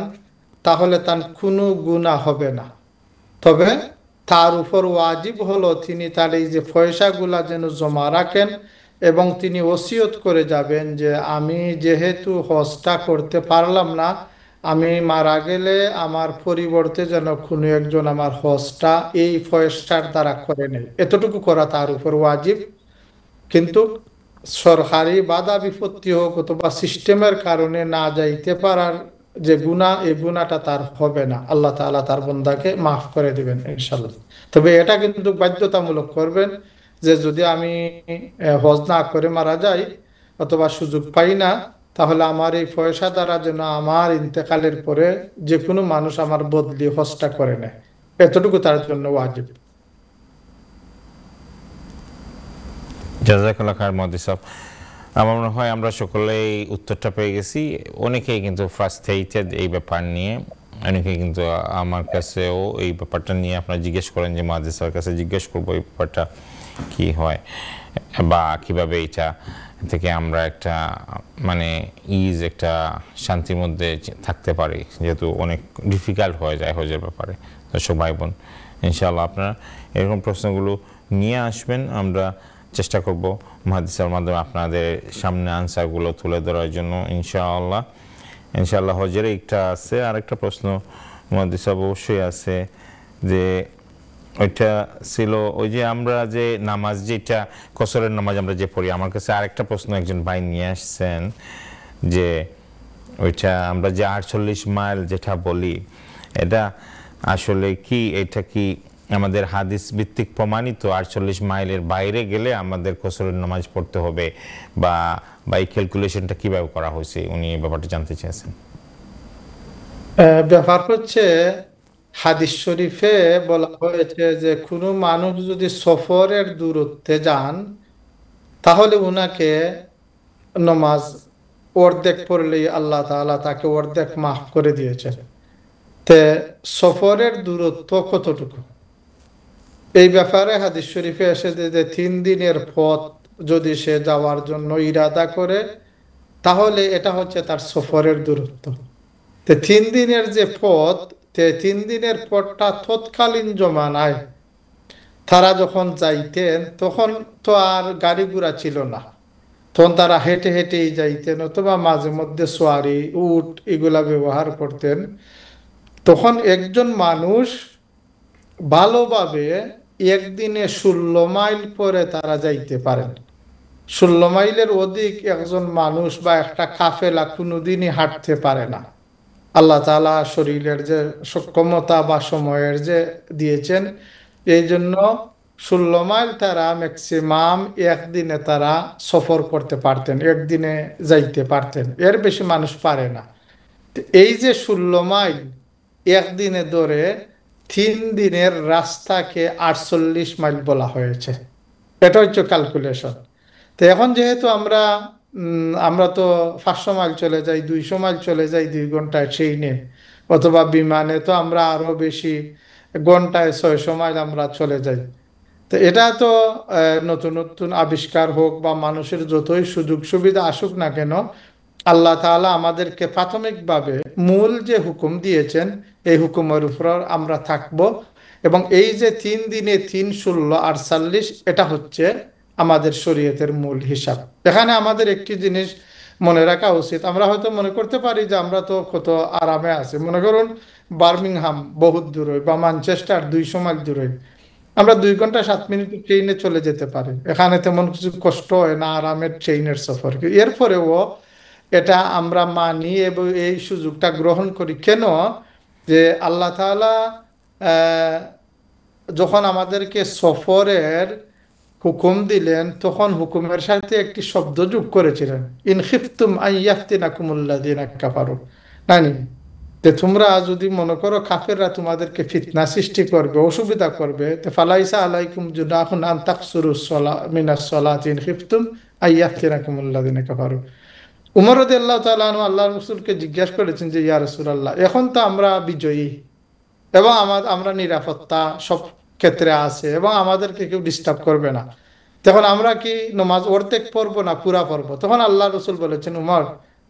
তাহলে তার কোনো গুনাহ হবে না। তবে তার উপর ওয়াজিব হলো তিনি তার এই যে পয়সাগুলা যেন জমা রাখেন এবং তিনি ওসিয়ত করে যাবেন যে আমি যেহেতু হজটা করতে পারলাম না, আমি মারা গেলে আমার পরিবর্তে যেন কোনো একজন আমার হজটা এই পয়সার দ্বারা করে নেয়, এতটুকু করা তার উপর ওয়াজিব। কিন্তু সরকারি বাধা বিপত্তি হোক অথবা সিস্টেমের কারণে না যাইতে পারার যে গুনাহ, এই গুনাহটা তার হবে না, আল্লাহ তাআলা তার বান্দাকে মাফ করে দিবেন ইনশাআল্লাহ। তবে এটা কিন্তু বাধ্যতামূলক করবেন যে যদি আমি হজ না করে মারা যাই অথবা সুযোগ পাই না, তাহলে আমার এই পয়সা দ্বারা যেন আমার ইন্তেকালের পরে যে কোনো মানুষ আমার বদলি হজটা করে নেয়, এতটুকু তার জন্য ওয়াজিব। জাযাকাল্লাহ খায়ের মুহাদ্দিস সাহেব, আমার মনে হয় আমরা সকলেই উত্তরটা পেয়ে গেছি। অনেকেই কিন্তু ফ্রাস্ট্রেটেড এই ব্যাপার নিয়ে, অনেকেই কিন্তু আমার কাছেও এই ব্যাপারটা নিয়ে আপনারা জিজ্ঞেস করেন যে মুহাদ্দিস স্যারের কাছে জিজ্ঞেস করবো এই ব্যাপারটা কি হয় বা কিভাবে এটা থেকে আমরা একটা মানে একটা শান্তির মধ্যে থাকতে পারি, যেহেতু অনেক ডিফিকাল্ট হয়ে যায় হজের ব্যাপারে। দর্শক ভাই বোন, ইনশাআল্লাহ আপনারা এরকম প্রশ্নগুলো নিয়ে আসবেন, আমরা চেষ্টা করব মুহাদ্দিসের মাধ্যমে আপনাদের সামনে আনসারগুলো তুলে ধরার জন্য ইনশাআল্লাহ। হজের একটা আছে, আরেকটা প্রশ্ন মুহাদ্দিস অবশ্যই আছে যে ওইটা ছিল ওই যে আমরা যে নামাজ, যেটা কসরের নামাজ আমরা যে পড়ি, আমার কাছে আরেকটা প্রশ্ন একজন ভাই নিয়ে আসছেন যে ওইটা আমরা যে 48 মাইল যেটা বলি, এটা আসলে কি, এটা কি আমাদের হাদিস ভিত্তিক প্রমাণিত? 48 মাইলের বাইরে গেলে আমাদের কসরের নামাজ পড়তে হবে বা এই ক্যালকুলেশনটা কিভাবে করা হয়েছে, উনি এই ব্যাপারটা জানতে চেয়েছেন। ব্যাপার হচ্ছে হাদিস শরীফে বলা হয়েছে যে কোনো মানুষ যদি সফরের দূরত্বে যান তাহলে উনাকে নমাজ অর্ধেক পড়লেই আল্লাহ তাআলা তাকে অর্ধেক মাফ করে দিয়েছেন। তে সফরের দূরত্ব কতটুকু, এই ব্যাপারে হাদিস শরীফে এসেছে যে 3 দিনের পথ যদি সে যাওয়ার জন্য ইরাদা করে তাহলে এটা হচ্ছে তার সফরের দূরত্ব। তে 3 দিনের যে পথ, 3 দিনের পথটা তৎকালীন জমানায় তারা যখন যাইতেন তখন তো আর গাড়ি ঘোড়া ছিল না, তখন তারা হেঁটে হেঁটেই যাইতেন অথবা মাঝে মধ্যে সোয়ারি উট এগুলা ব্যবহার করতেন। তখন একজন মানুষ ভালোভাবে একদিনে 16 মাইল পরে তারা যাইতে পারেন। 16 মাইলের অধিক একজন মানুষ বা একটা কাফেলা কোনোদিনই হাঁটতে পারে না। আল্লাহ তাআলা শরীরের যে সক্ষমতা বা সময়ের যে দিয়েছেন, এই জন্য 16 মাইল তারা ম্যাক্সিমাম একদিনে তারা সফর করতে পারতেন, একদিনে যাইতে পারতেন, এর বেশি মানুষ পারে না। এই যে 16 মাইল একদিনে ধরে 3 দিনের রাস্তাকে 48 মাইল বলা হয়েছে, এটা হচ্ছে ক্যালকুলেশন। তো এখন যেহেতু আমরা আমরা তো 500 মাইল চলে যাই, 200 মাইল চলে যাই 2 ঘন্টায় ট্রেনে, অথবা বিমানে তো আমরা আরো বেশি, ঘন্টায় 600 মাইল আমরা চলে যাই। তো এটা তো নতুন নতুন আবিষ্কার হোক বা মানুষের যতই সুযোগ সুবিধা আসুক না কেন, আল্লাহ তাআলা আমাদেরকে প্রাথমিকভাবে মূল যে হুকুম দিয়েছেন এই হুকুমের উপর আমরা থাকব। এবং এই যে 3 দিনে 3 16 48, এটা হচ্ছে আমাদের শরীয়তের মূল হিসাব। এখানে আমাদের একটি জিনিস মনে রাখা উচিত, আমরা হয়তো মনে করতে পারি যে আমরা তো কত আরামে আছি, মনে করুন বার্মিংহাম বহুত দূরে বা ম্যানচেস্টার 200 মাইল দূরে, আমরা 2 ঘন্টা 7 মিনিট ট্রেনে চলে যেতে পারি, এখানে তেমন কিছু কষ্ট হয় না, আরামের ট্রেনের সফর। এরপরেও এটা আমরা মানি এবং এই সুযোগটা গ্রহণ করি কেন? যে আল্লাহ তাআলা আহ, যখন আমাদেরকে সফরের হুকুম দিলেন তখন হুকুমের সাথে একটি শব্দ যোগ করেছিলেন, ইন খিফতুম আন ইয়াফতিনাকুমুল্লাযিনা কাফারু, নানি, যে তোমরা যদি মনে করো কাফেররা তোমাদেরকে ফিতনা সৃষ্টি করবে, অসুবিধা করবে, তো ফালাইসা আলাইকুম জুনাহুন আন তাকসুরুস সালা মিনাস সালাতি ইন খিফতুম আন ইয়াফতিনাকুমুল্লাযিনা কাফারু। উমর রাদিয়াল্লাহু তাআলা আনহু আল্লাহর রাসূলকে জিজ্ঞাসা করেছেন যে ইয়া রাসূলুল্লাহ, এখন তো আমরা বিজয়ী এবং আমরা নিরাপত্তা সব ক্ষেত্রে আছে এবং আমাদেরকে কেউ ডিস্টার্ব করবে না, তখন আমরা কি নামাজ অর্ধেক পড়বো না পুরা পড়বো? তখন আল্লাহ রসুল বলেছেন, উমর,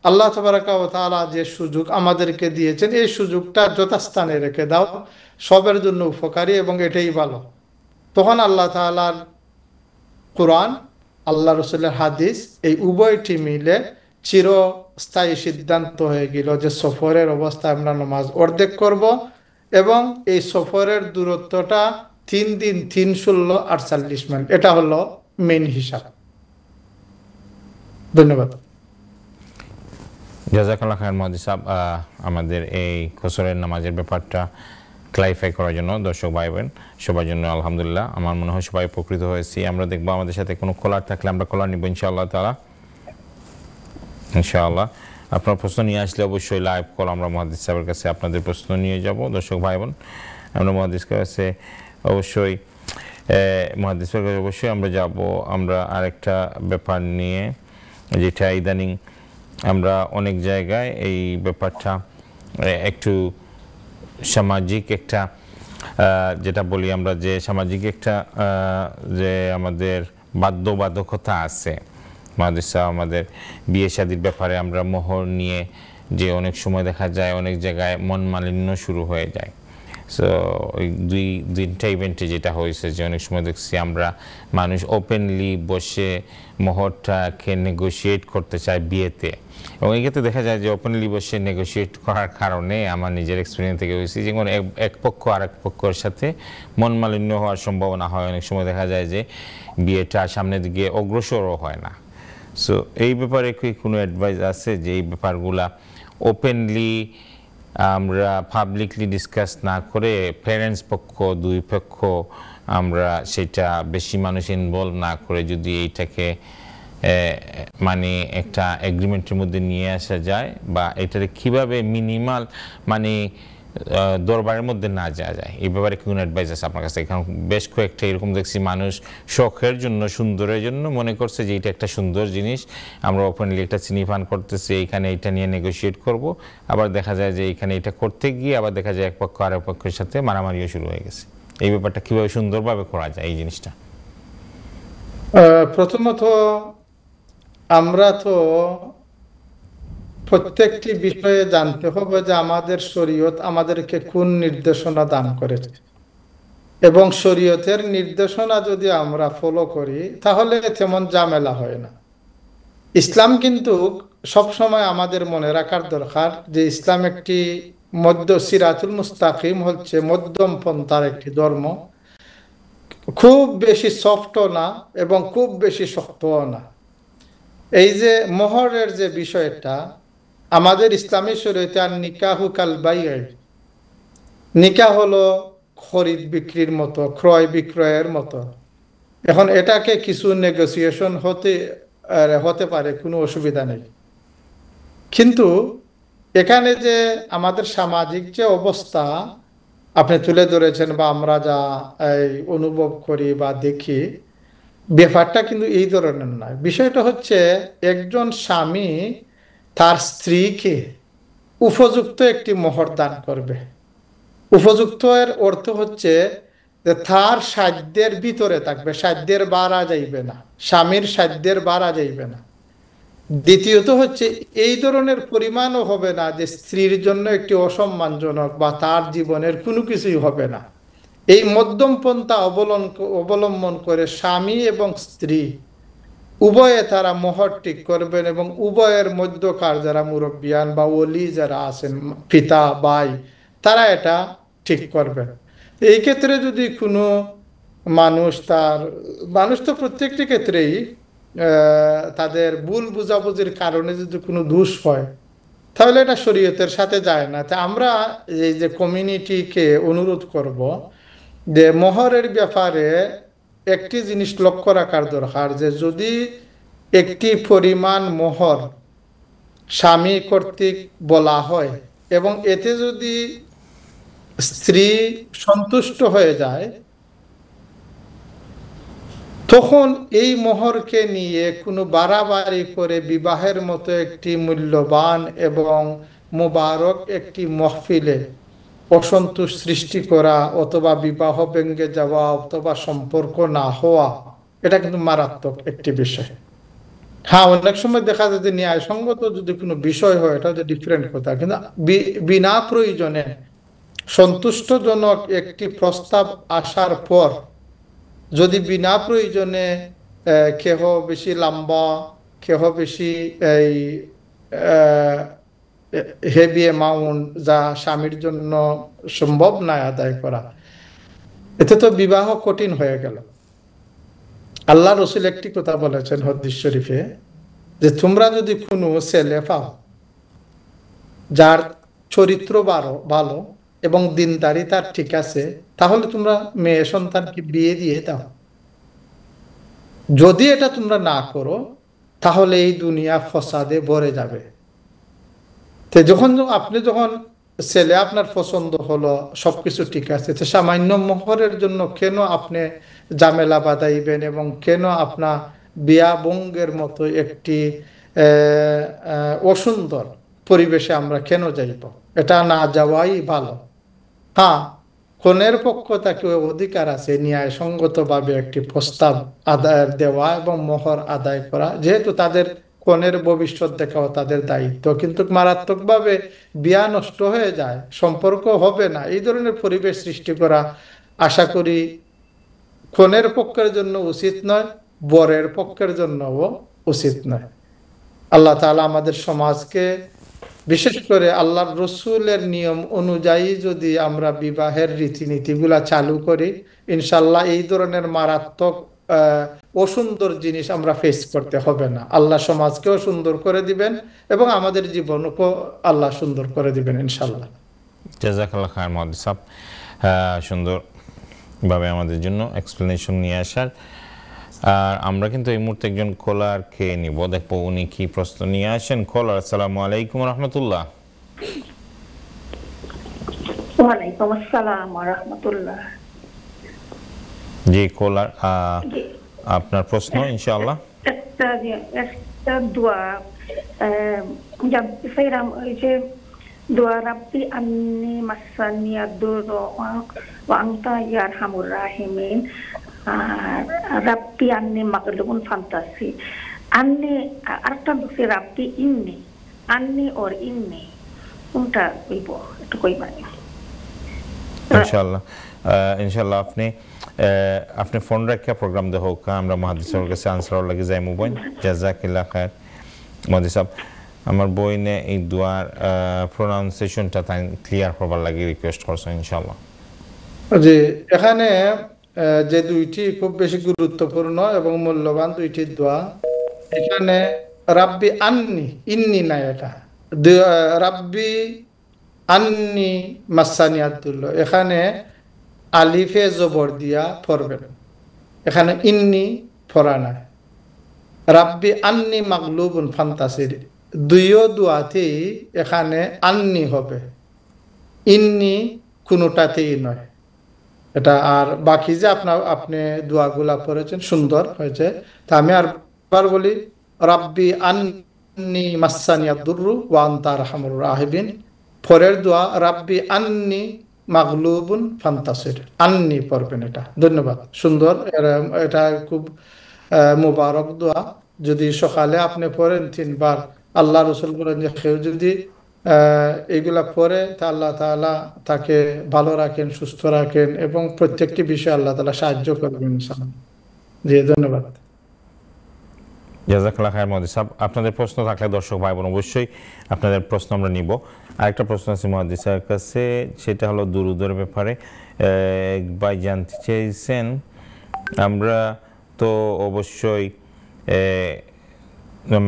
আল্লাহ তাবারাকা ওয়া তাআলা যে সুযোগ আমাদেরকে দিয়েছেন এই সুযোগটা যথাস্থানে রেখে দাও, সবের জন্য উপকারী এবং এটাই ভালো। তখন আল্লাহ তাআলার কোরআন, আল্লাহ রসুলের হাদিস, এই উভয়টি মিলে চিরস্থায়ী সিদ্ধান্ত হয়ে গেল যে সফরের অবস্থায় আমরা নামাজ অর্ধেক করব এবং এই সফরের দূরত্বটা 3 দিন 3 16 48 মাইল, এটা হলো মেন হিসাব। ধন্যবাদ। জাযাকাল্লাহ খায়ের মুহাদ্দিস সাহেব, আমাদের এই কসরের নামাজের ব্যাপারটা ক্লারিফাই করার জন্য দর্শক ভাই বোন সবার জন্য আলহামদুলিল্লাহ, আমার মনে হয় সবাই উপকৃত হয়েছি। আমরা দেখবো আমাদের সাথে কোনো কলার থাকলে আমরা কলার নিব ইনশাআল্লাহ তাআলা। ইনশাআল্লাহ আপনার প্রশ্ন নিয়ে আসলে অবশ্যই লাইভ কল আমরা মুহাদ্দিস সাহেবের কাছে আপনাদের প্রশ্ন নিয়ে যাব। দর্শক ভাই বোন, আমরা মুহাদ্দিস কাছে অবশ্যই মুহাদ্দিস সাহেবের কাছে অবশ্যই আমরা যাব। আমরা আরেকটা ব্যাপার নিয়ে, যেটা ইদানিং আমরা অনেক জায়গায় এই ব্যাপারটা একটু সামাজিক একটা যেটা বলি আমরা, যে সামাজিক একটা যে আমাদের বাধ্যবাধকতা আছে। মুহাদ্দিস সাহেব, আমাদের বিয়ে শাদীর ব্যাপারে আমরা মোহর নিয়ে যে অনেক সময় দেখা যায় অনেক জায়গায় মন মালিন্য শুরু হয়ে যায়। সো ওই দুইটা ইভেন্টে যেটা হয়েছে যে অনেক সময় দেখছি আমরা মানুষ ওপেনলি বসে মোহরটাকে নেগোশিয়েট করতে চায় বিয়েতে, এবং এই ক্ষেত্রে দেখা যায় যে ওপেনলি বসে নেগোশিয়েট করার কারণে আমার নিজের এক্সপিরিয়েন্স থেকে হয়েছে যেমন এক পক্ষ আর এক পক্ষের সাথে মন মালিন্য হওয়ার সম্ভাবনা হয়। অনেক সময় দেখা যায় যে বিয়েটা সামনের দিকে অগ্রসরও হয় না। সো এই ব্যাপারে কি কোনো অ্যাডভাইস আছে যে এই ব্যাপারগুলা ওপেনলি আমরা পাবলিকলি ডিসকাস না করে প্যারেন্টস পক্ষ দুই পক্ষ আমরা সেটা বেশি মানুষ ইনভলভ না করে যদি এইটাকে মানে একটা এগ্রিমেন্টের মধ্যে নিয়ে আসা যায়, বা এটাকে কিভাবে মিনিমাল মানে দরবারের মধ্যে না যাওয়া যায়, এই ব্যাপারে কোনো অ্যাডভাইস আছে আপনার কাছে? এখানে বেশ কয়েকটা এরকম দেখছি মানুষ শখের জন্য সুন্দরের জন্য মনে করছে যে এটা একটা সুন্দর জিনিস, আমরা ওপেনলি একটা চিনি পান করতেছি, এইখানে এটা নিয়ে নেগোশিয়েট করব, আবার দেখা যায় যে এইখানে এটা করতে গিয়ে আবার দেখা যায় এক পক্ষ আর এক পক্ষের সাথে মারামারিও শুরু হয়ে গেছে। এই ব্যাপারটা কিভাবে সুন্দরভাবে করা যায় এই জিনিসটা? প্রথমত আমরা তো প্রত্যেকটি বিষয়ে জানতে হবে যে আমাদের শরীয়ত আমাদেরকে কোন নির্দেশনা দান করেছে, এবং শরীয়তের নির্দেশনা যদি আমরা ফলো করি তাহলে তেমন ঝামেলা হয় না। ইসলাম কিন্তু সবসময় আমাদের মনে রাখার দরকার যে ইসলাম একটি সিরাতুল মুস্তাকিম, হচ্ছে মধ্যম পন্থার একটি ধর্ম, খুব বেশি সফটও না এবং খুব বেশি শক্তও না। এই যে মোহরের যে বিষয়টা আমাদের ইসলামী শরীয়তে, আর নিকাহু কাল বাইই, নিকাহ হলো খরিদ বিক্রির মতো, ক্রয় বিক্রয়ের মতো। এখন এটাকে কিছু নেগোসিয়েশন হতে পারে, কোনো অসুবিধা নেই, কিন্তু এখানে যে আমাদের সামাজিক যে অবস্থা আপনি তুলে ধরেছেন বা আমরা যা অনুভব করি বা দেখি, ব্যাপারটা কিন্তু এই ধরনের নয়। বিষয়টা হচ্ছে একজন স্বামী তার স্ত্রীকে উপযুক্ত একটি মোহর দান করবে। উপযুক্ত এর অর্থ হচ্ছে যে তার সাধ্যের ভিতরে থাকবে, সাধ্যের বাড়া যাইবে না, স্বামীর সাধ্যের বাড়া যাইবে না। দ্বিতীয়ত হচ্ছে এই ধরনের পরিমাণও হবে না যে স্ত্রীর জন্য একটি অসম্মানজনক বা তার জীবনের কোনো কিছুই হবে না। এই মধ্যম পন্থা অবলম্বন করে স্বামী এবং স্ত্রী উভয়ে তারা মোহর ঠিক করবেন এবং উভয়ের মধ্যকার যারা মুরব্বিয়ান বা ওলি যারা আছেন, পিতা ভাই, তারা এটা ঠিক করবেন। এই ক্ষেত্রে যদি কোনো মানুষ তো প্রত্যেকটি ক্ষেত্রেই তাদের ভুল বুঝাবুঝির কারণে যদি কোনো দোষ হয়, তাহলে এটা শরীয়তের সাথে যায় না। তা আমরা এই যে কমিউনিটিকে অনুরোধ করব যে মোহরের ব্যাপারে একটি জিনিস লক্ষ্য রাখার দরকার, যে যদি একটি পরিমাণ মোহর স্বামী কর্তৃক বলা হয় এবং এতে যদি স্ত্রী সন্তুষ্ট হয়ে যায়, তখন এই মোহরকে নিয়ে কোনো বাড়াবাড়ি করে বিবাহের মতো একটি মূল্যবান এবং মুবারক একটি মহফিলে অসন্তোষ সৃষ্টি করা অথবা বিবাহ ভেঙে যাওয়া অথবা সম্পর্ক না হওয়া, এটা কিন্তু মারাত্মক একটি বিষয়। হ্যাঁ, অনেক সময় দেখা যায় যে ন্যায়সঙ্গত যদি কোনো বিষয় হয়, এটা হচ্ছে ডিফারেন্ট কথা, কিন্তু বিনা প্রয়োজনে সন্তুষ্টজনক একটি প্রস্তাব আসার পর যদি বিনা প্রয়োজনে কেহ বেশি লম্বা, কেহ বেশি এই হেভি অ্যামাউন্ট যা স্বামীর জন্য সম্ভব নয় আদায় করা, এতে তো বিবাহ কঠিন হয়ে গেল। আল্লাহ রসুল একটি কথা বলেছেন হাদিস শরীফে, যে তোমরা যদি কোনো ছেলে পাও যার চরিত্র ভালো এবং দিনদারি তার ঠিক আছে, তাহলে তোমরা মেয়ে সন্তানকে বিয়ে দিয়ে দাও। যদি এটা তোমরা না করো, তাহলে এই দুনিয়া ফসাদে ভরে যাবে। তো যখন ছেলে আপনার পছন্দ হলো, সবকিছু ঠিক আছে, তো সামান্য মোহরের জন্য কেন আপনি ঝামেলা বাঁধাইবেন এবং কেন আপনার বিয়া বঙ্গের মতো একটি অসুন্দর পরিবেশে আমরা কেন যাইব? এটা না যাওয়াই ভালো। হ্যাঁ, কনের পক্ষ থেকে অধিকার আছে ন্যায়সঙ্গতভাবে একটি প্রস্তাব আদায় দেওয়া এবং মোহর আদায় করা, যেহেতু তাদের কনের ভবিষ্যৎ দেখাও তাদের দায়িত্ব। কিন্তু মারাত্মকভাবে বিয়া নষ্ট হয়ে যায়, সম্পর্ক হবে না, এই ধরনের পরিবেশ সৃষ্টি করা আশা করি কনের পক্ষের জন্য উচিত নয়, বরের পক্ষের জন্যও উচিত নয়। আল্লাহ তাআলা আমাদের সমাজকে, বিশেষ করে আল্লাহর রসুলের নিয়ম অনুযায়ী যদি আমরা বিবাহের রীতিনীতিগুলা চালু করি, ইনশাল্লাহ এই ধরনের মারাত্মক অসুন্দর জিনিস আমরা ফেস করতে হবে না। আল্লাহ সমাজকেও সুন্দর করে দিবেন এবং আমাদের জীবনকেও আল্লাহ সুন্দর করে দিবেন ইনশাল্লাহ। জাযাকাল্লাহ খায়র মুহাদ্দিস সাহেব, সুন্দরভাবে আমাদের জন্য এক্সপ্লেনেশন নিয়ে আসার। আর আমরা কিন্তু এই মুহূর্তে একজন কলারকে নিব, দেখবো উনি কি প্রশ্ন নিয়ে আসেন। কলার, আসসালামু আলাইকুম রহমতুল্লাহ। ওয়ালাইকুম আসসালাম ওয়া রাহমাতুল্লাহ। জি কলার, আপনার প্রশ্ন ইনশাআল্লাহ। একটা দোয়া জানতে চাইলাম, ওই যে দোয়া রাব্বি আন্নি মাসানি আদ-দুরু ওয়া আনতা ইয়ারহামুর রাহিমিন, আর রাব্বি আন্নি মাগলুবুন ফান্তাসি, আন্নি আরেকটা হচ্ছে রাব্বি ইন্নি, আন্নি ওর ইন্নি, কোনটা কইব একটু কইবা ইনশাআল্লাহ। ইনশাআল্লাহ আপনি ফোন রাখা প্রোগ্রাম দে হোক, আমরা মুহাদ্দিসের কাছে আনসার লাগি যাই মোবাইল। জাযাকাল্লাহ খায়র মুহাদ্দিস সাহেব, আমার বইনে এই দোয়ার প্রোনাউন্সিয়েশনটা তাই ক্লিয়ার করবার লাগি রিকোয়েস্ট করছেন ইনশাআল্লাহ। জি, এখানে যে দুইটি খুব বেশি গুরুত্বপূর্ণ এবং মূল্যবান দুইটি দোয়া, এখানে রাব্বি আন্নি, ইন্নি না, এটা রাব্বি আন্নি মাসানি আদ-দুরু, এখানে আলিফে জবর দিয়া পড়বেন, এখানে ইন্নি পড়া নাই। রাব্বি আন্নি মাগলুবুন ফান্তাসির, দুইও দোয়াতেই এখানে আন্নি হবে, ইন্নি কোনোটাতেই নয়। এটা। আর বাকি যে আপনি দোয়াগুলা পড়েছেন সুন্দর হয়েছে। তা আমি আরবার বলি, রাব্বি আন্নি মাসানিয়াদ দুররু ওয়া আনতা আরহামুর রাহিমিন। পরের দোয়া রাব্বি আন্নি মাগলুবুন ফান্তাসির, আন্নি পড়বেন এটা। ধন্যবাদ, সুন্দর। এটা খুব মুবারক দোয়া। যদি সকালে আপনি পড়েন 3 বার, আল্লাহ রসুল বলেন যে কেউ যদি এইগুলা পড়ে তা আল্লাহ তাআলা তাকে ভালো রাখেন, সুস্থ রাখেন এবং প্রত্যেকটি বিষয়ে আল্লাহ তাআলা সাহায্য করবেন ইনশাআল্লাহ। জি, ধন্যবাদ। জাযাকাল্লাহ খায়ের মুহাদ্দিস সাহেব। আপনাদের প্রশ্ন থাকলে দর্শক ভাই বোন অবশ্যই আপনাদের প্রশ্ন আমরা নিব। আরেকটা প্রশ্ন আছে মুহাদ্দিস স্যারের কাছে, সেটা হলো দুরূদের ব্যাপারে। এক ভাই জানতে চেয়েছেন, আমরা তো অবশ্যই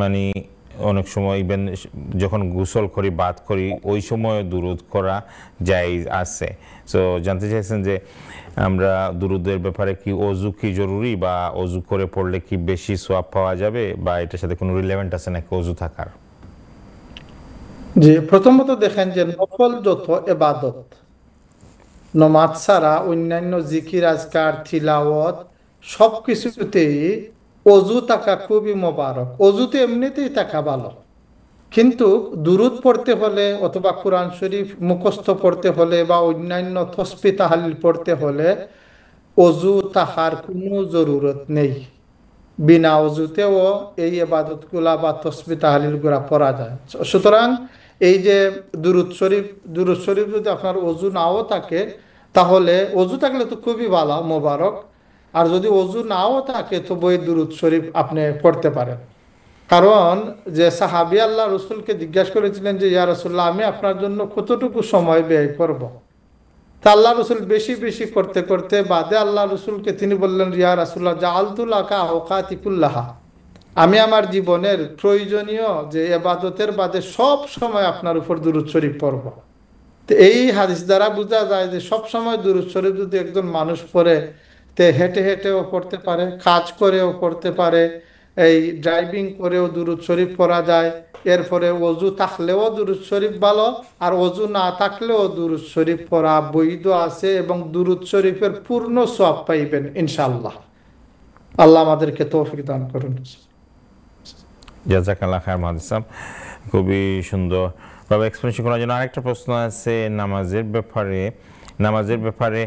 মানে অনেক সময় ইভেন যখন গোসল করি, বাত করি, ওই সময় দুরূদ করা জায়েজ আছে। সো জানতে চাইছেন যে আমরা দুরূদের ব্যাপারে কি ওযু কি জরুরি, বা ওযু করে পড়লে কি বেশি সওয়াব পাওয়া যাবে, বা এটার সাথে কোনো রিলেভেন্ট আছে নাকি ওযু থাকার? জি, প্রথমত দেখেন যে নফল যত ইবাদত, নামাজ ছাড়া অন্যান্য জিকির আজকার তিলাওয়াত সবকিছুতেই ওযু থাকা খুবই মোবারক। ওযুতে এমনিতেই থাকা ভালো, কিন্তু দুরূদ পড়তে হলে অথবা কোরআন শরীফ মুখস্থ পড়তে হলে বা অন্যান্য তসবিহ তাহলিল পড়তে হলে ওযু থাকার কোনো জরুরত নেই। বিনা ওযুতেও এই ইবাদতগুলা বা তসবিহ তাহলিলগুলা পড়া যায়। সুতরাং এই যে দুরূদ শরীফ যদি আপনার ওযু নাও থাকে, তাহলে ওযু থাকলে তো খুবই ভালো, মোবারক। আর যদি ওযু নাও থাকে তো বই দুরূদ শরীফ আপনি পড়তে পারেন। কারণ যে সাহাবী আল্লাহ রসুলকে জিজ্ঞাসা করেছিলেন যে ইয়া রাসূলুল্লাহ, আমি আপনার জন্য কতটুকু সময় ব্যয় করব? তা আল্লাহ রসুল বেশি বেশি করতে করতে বাদে আল্লাহ রসুলকে তিনি বললেন, ইয়া রাসূলুল্লাহ জাআলতু লাকা আওকাতি কুল্লাহা, আমি আমার জীবনের প্রয়োজনীয় যে ইবাদতের বাদে সব সময় আপনার উপর দুরূদ শরীফ পড়ব। তো এই হাদিস দ্বারা বোঝা যায় যে সব সময় দুরূদ শরীফ যদি একজন মানুষ পড়ে, তে হেঁটে হেঁটেও পড়তে পারে, কাজ করেও পড়তে পারে, এই ড্রাইভিং করেও দুরূদ শরীফ পড়া যায়। এরপরে ওযু থাকলেও দুরূদ শরীফ ভালো, আর ওযু না থাকলেও দুরূদ শরীফ পড়া বৈধ আছে, এবং দুরূদ শরীফের পূর্ণ সওয়াব পাইবেন ইনশাআল্লাহ। আল্লাহ আমাদেরকে তৌফিক দান করুন। জাযাকাল্লাহ খায়ের মুহাদ্দিস সাহেব, খুবই সুন্দর ভাবে এক্সপ্লেনেশন করার জন্য। আরেকটা প্রশ্ন আছে নামাজের ব্যাপারে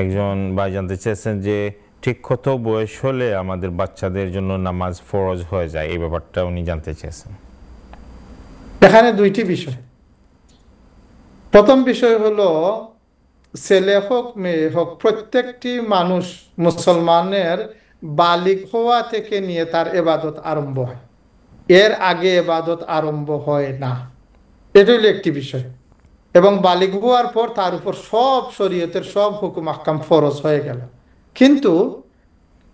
একজন ভাই জানতে চেয়েছেন যে ঠিক কত বয়স হলে আমাদের বাচ্চাদের জন্য নামাজ ফরজ হয়ে যায়, এই ব্যাপারটা উনি জানতে চেয়েছেন। এখানে দুইটি বিষয়। প্রথম বিষয় হলো, ছেলে হোক মেয়ে হোক, প্রত্যেকটি মানুষ মুসলমানের বালিগ হওয়া থেকে নিয়ে তার ইবাদত আরম্ভ হয়, এর আগে ইবাদত আরম্ভ হয় না। এটা হলো একটি বিষয়। এবং বালিগ হওয়ার পর তার উপর সব শরীয়তের সব হুকুম আহকাম ফরজ হয়ে গেল। কিন্তু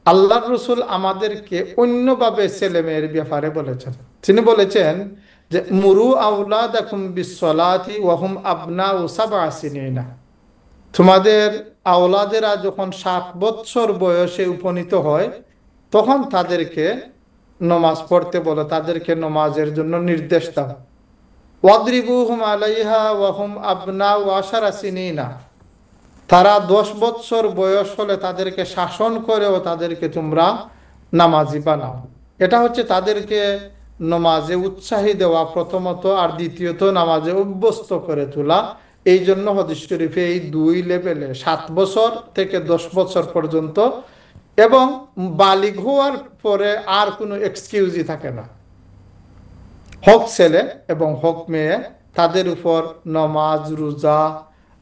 আল্লাহর রসুল আমাদেরকে অন্যভাবে ছেলে মেয়ের ব্যাপারে বলেছেন। তিনি বলেছেন যে মুরু আওলাদাকুম বিসসালাতি ওয়া হুম আবনাউ সাবআ সিনিনা, তোমাদের আওলাদেরা যখন 7 বছর বয়সে উপনীত হয় তখন তাদেরকে নমাজ পড়তে বলো, তাদেরকে নমাজের জন্য নির্দেশ দাও। ওয়াদরিবুহুম আলাইহা ওয়া হুম আবনাউ 10 সিনিনা, তারা 10 বছর বয়স হলে তাদেরকে শাসন করেও তাদেরকে তোমরা নামাজি বানাও। এটা হচ্ছে তাদেরকে নামাজে উৎসাহী দেওয়া প্রথমত, আর দ্বিতীয়ত নামাজে অভ্যস্ত করে তোলা। এই জন্য হাদিস শরীফে এই 2 লেভেলে 7 বছর থেকে 10 বছর পর্যন্ত, এবং বালিগ হওয়ার পরে আর কোনো এক্সকিউজই থাকে না। হক ছেলে এবং হক মেয়ে, তাদের উপর নামাজ, রোজা,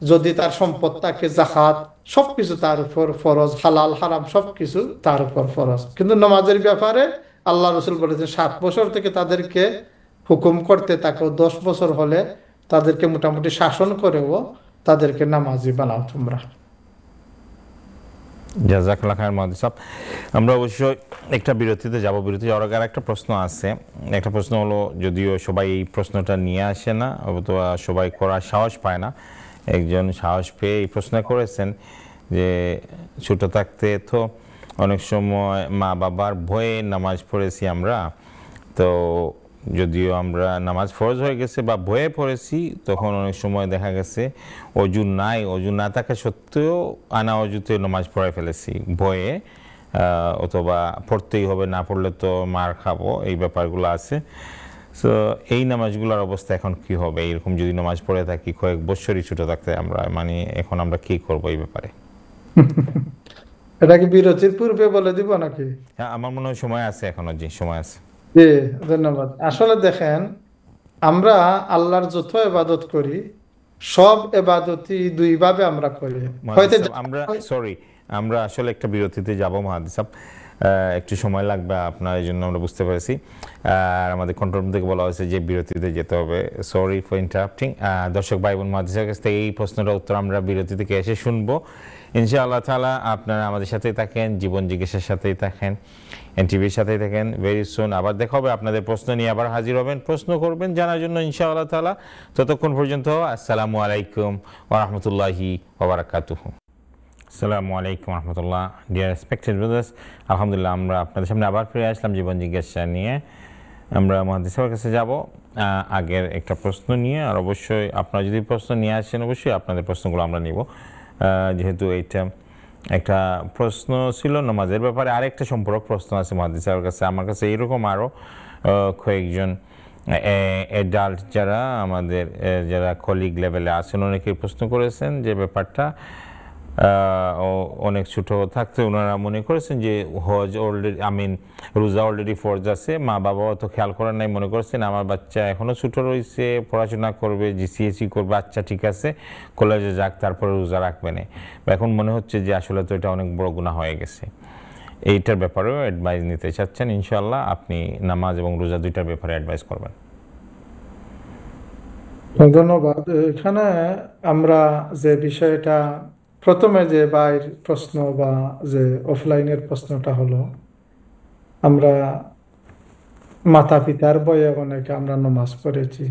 যদি তার সম্পদ থাকে যাকাত, সবকিছু তার উপর ফরজ, হালাল হারাম সবকিছু তার উপর ফরজ। কিন্তু নামাজের ব্যাপারে আল্লাহ রসুল বলেছেন 7 বছর থেকে তাদেরকে হুকুম করতে থাকো, 10 বছর হলে তাদেরকে মোটামুটি শাসন করেও তাদেরকে নামাজি বানাও তোমরা। জাযাকাল্লাহ খায়ের মুহাদ্দিস সাহেব, আমরা অবশ্যই একটা বিরতিতে যাব। বিরতি যাওয়ার আগে একটা প্রশ্ন আছে। একটা প্রশ্ন হলো, যদিও সবাই এই প্রশ্নটা নিয়ে আসে না অথবা সবাই করার সাহস পায় না, একজন সাহস পেয়ে এই প্রশ্ন করেছেন যে ছোট থাকতে তো অনেক সময় মা বাবার ভয়ে নামাজ পড়েছি আমরা, তো যদিও আমরা নামাজ ফরজ হয়ে গেছে বা ভয়ে পড়েছি, তখন অনেক সময় দেখা গেছে অজু নাই, অজু না থাকা সত্ত্বেও আনা অজুতে নামাজ পড়ে ফেলেছি ভয়ে, অথবা পড়তেই হবে, না পড়লে তো মার খাবো, এই ব্যাপারগুলো আছে। সো এই নামাজগুলোর অবস্থা এখন কি হবে? এরকম যদি নামাজ পড়ে থাকি কয়েক বছরই ছোট থাকতে, আমরা মানে এখন আমরা কি করব এই ব্যাপারে? এটা কি বিরতির পূর্বে বলে দিব নাকি? হ্যাঁ, আমার মনে হয় সময় আছে, এখনো জি সময় আছে। জি, ধন্যবাদ। আসলে দেখেন, আমরা আল্লাহর যত ইবাদত করি, সব ইবাদতই দুই ভাবে আমরা করি। হয়তো আমরা আমরা আসলে একটা বিরতিতে যাব মাহাদি সাহেব, একটু সময় লাগবে আপনার, এই জন্য আমরা বুঝতে পেরেছি। আর আমাদের কন্ট্রোল রুম থেকে বলা হয়েছে যে বিরতিতে যেতে হবে। Sorry for interrupting. দর্শক ভাই বোন, মাহাদি সাহেবের কাছ থেকে এই প্রশ্নটার উত্তর আমরা বিরতি থেকে এসে শুনবো ইনশাআল্লাহ তাআলা। আপনারা আমাদের সাথেই থাকেন, জীবন জিজ্ঞাসার সাথেই থাকেন, এনটিভির সাথেই থাকেন। ভেরি সুন আবার দেখা হবে, আপনাদের প্রশ্ন নিয়ে আবার হাজির হবেন, প্রশ্ন করবেন জানার জন্য ইনশাআল্লাহ তাআলা। ততক্ষণ পর্যন্ত আসসালামু আলাইকুম ওয়া রাহমাতুল্লাহি ওয়া বারাকাতুহু। আসসালামু আলাইকুম রহমতুল্লাহ। ডিয়ার রেসপেক্টেড ব্রাদার্স, আলহামদুলিল্লাহ আমরা আপনাদের সামনে আবার ফিরে আসলাম জীবন জিজ্ঞাসা নিয়ে। আমরা মুহাদ্দিস সাহেবের কাছে যাব আগের একটা প্রশ্ন নিয়ে, আর অবশ্যই আপনারা যদি প্রশ্ন নিয়ে আসেন অবশ্যই আপনাদের প্রশ্নগুলো আমরা নিব, যেহেতু এইটা একটা প্রশ্ন ছিল নামাজের ব্যাপারে। আরেকটা সম্পর্ক প্রশ্ন আছে মুহাদ্দিস সাহেবের কাছে, আমার কাছে এইরকম আরও কয়েকজন অ্যাডাল্ট যারা আমাদের যারা কলিগ লেভেলে আছেন অনেকেই প্রশ্ন করেছেন যে ব্যাপারটা অনেক ছোট থাকতে ওনারা মনে করেছেন যে হজ অলরেডি রোজা অলরেডি ফরজ আছে, মা বাবাও তো খেয়াল করার নাই, মনে করছেন আমার বাচ্চা এখনও ছোট রয়েছে, পড়াশোনা করবে, জিসিএসি করবে, আচ্ছা ঠিক আছে কলেজে যাক, তারপরে রোজা রাখবে না। এখন মনে হচ্ছে যে আসলে তো এটা অনেক বড় গুনাহ হয়ে গেছে। এইটার ব্যাপারেও অ্যাডভাইস নিতে চাচ্ছেন, ইনশাআল্লাহ আপনি নামাজ এবং রোজা দুইটার ব্যাপারে অ্যাডভাইস করবেন। ধন্যবাদ। এখানে আমরা যে বিষয়টা প্রথমে যে বাইর প্রশ্ন বা যে অফলাইনের প্রশ্নটা হলো, আমরা মাতা পিতার বয়ে অনেকে আমরা নামাজ পড়েছি।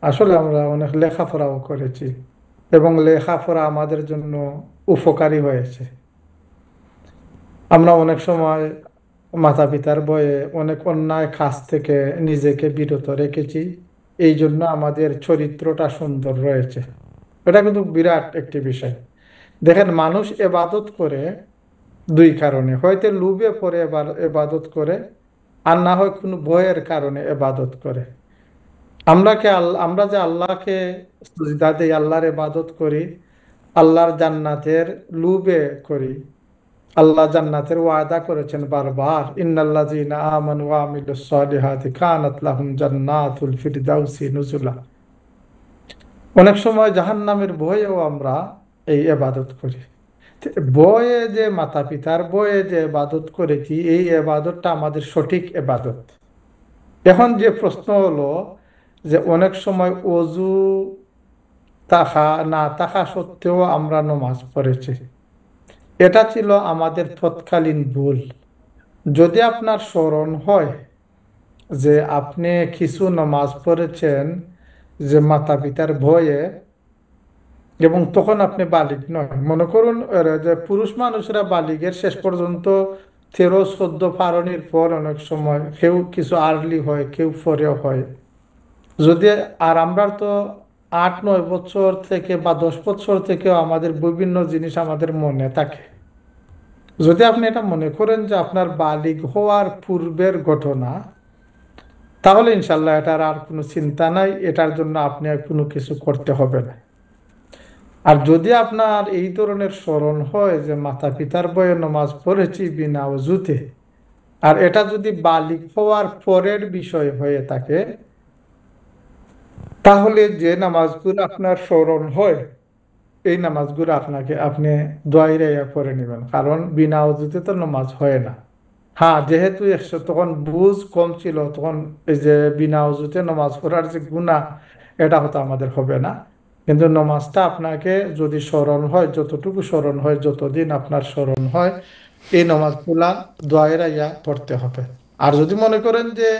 আসলে আমরা অনেক লেখাপড়াও করেছি এবং লেখাপড়া আমাদের জন্য উপকারী হয়েছে। আমরা অনেক সময় মাতা পিতার বয়ে অনেক অন্যায় কাজ থেকে নিজেকে বিরত রেখেছি, এই জন্য আমাদের চরিত্রটা সুন্দর রয়েছে। এটা কিন্তু বিরাট একটি বিষয়। দেখেন, মানুষ এবাদত করে দুই কারণে, হয়তো লোভে পড়ে এবাদত করে, আর না হয় কোনো ভয়ের কারণে এবাদত করে। আমরা যে আল্লাহকে সিজদা দেই, আল্লাহর ইবাদত করি, আল্লাহর জান্নাতের লোভে করি। আল্লাহ জান্নাতের ওয়াদা করেছেন বারবার, ইন্নাল্লাযীনা আমানু ওয়া আমিলুস সালিহাতি কানাত লাহুম জান্নাতুল ফিরদাউসি নুজুলা। অনেক সময় জাহান্নামের ভয়েও আমরা এই ইবাদত করি। ভয়ে যে মাতা পিতার ভয়ে যে ইবাদত করেছি, এই ইবাদতটা আমাদের সঠিক ইবাদত। এখন যে প্রশ্ন হলো যে অনেক সময় অজু না থাকা সত্ত্বেও আমরা নামাজ পড়েছি, এটা ছিল আমাদের তৎকালীন ভুল। যদি আপনার স্মরণ হয় যে আপনি কিছু নামাজ পড়েছেন যে মাতা পিতার ভয়ে, এবং তখন আপনি বালিগ নয়, মনে করুন যে পুরুষ মানুষরা বালিগের শেষ পর্যন্ত 13-14 পারণের পর অনেক সময় কেউ কিছু আর্লি হয়, কেউ পরেও হয়। যদি আর আমরা তো 8-9 বছর থেকে বা 10 বছর থেকেও আমাদের বিভিন্ন জিনিস আমাদের মনে থাকে। যদি আপনি এটা মনে করেন যে আপনার বালিগ হওয়ার পূর্বের ঘটনা, তাহলে ইনশাল্লাহ এটার আর কোনো চিন্তা নাই, এটার জন্য আপনি আর কোনো কিছু করতে হবে না। আর যদি আপনার এই ধরনের স্মরণ হয় যে মাতা পিতার বয়ে নামাজ পড়েছি বিনা ওযুতে, আর এটা যদি বালিগ হওয়ার পরের বিষয় হয়ে থাকে, তাহলে যে নামাজগুলো আপনার স্মরণ হয় এই নামাজগুলো আপনি দোয়াইরাইয়া করে নেবেন, কারণ বিনা ওযুতে তো নামাজ হয় না। হ্যাঁ, যেহেতু তখন বুঝ কম ছিল, তখন এই যে বিনা ওযুতে নামাজ পড়ার যে গুনাহ, এটা হয়তো আমাদের হবে না। কিন্তু নামাজটা আপনাকে যদি স্মরণ হয়, যতটুকু স্মরণ হয়, যতদিন আপনার স্মরণ হয়, এই নামাজগুলা দোয়াইরাইয়া পড়তে হবে। আর যদি মনে করেন যে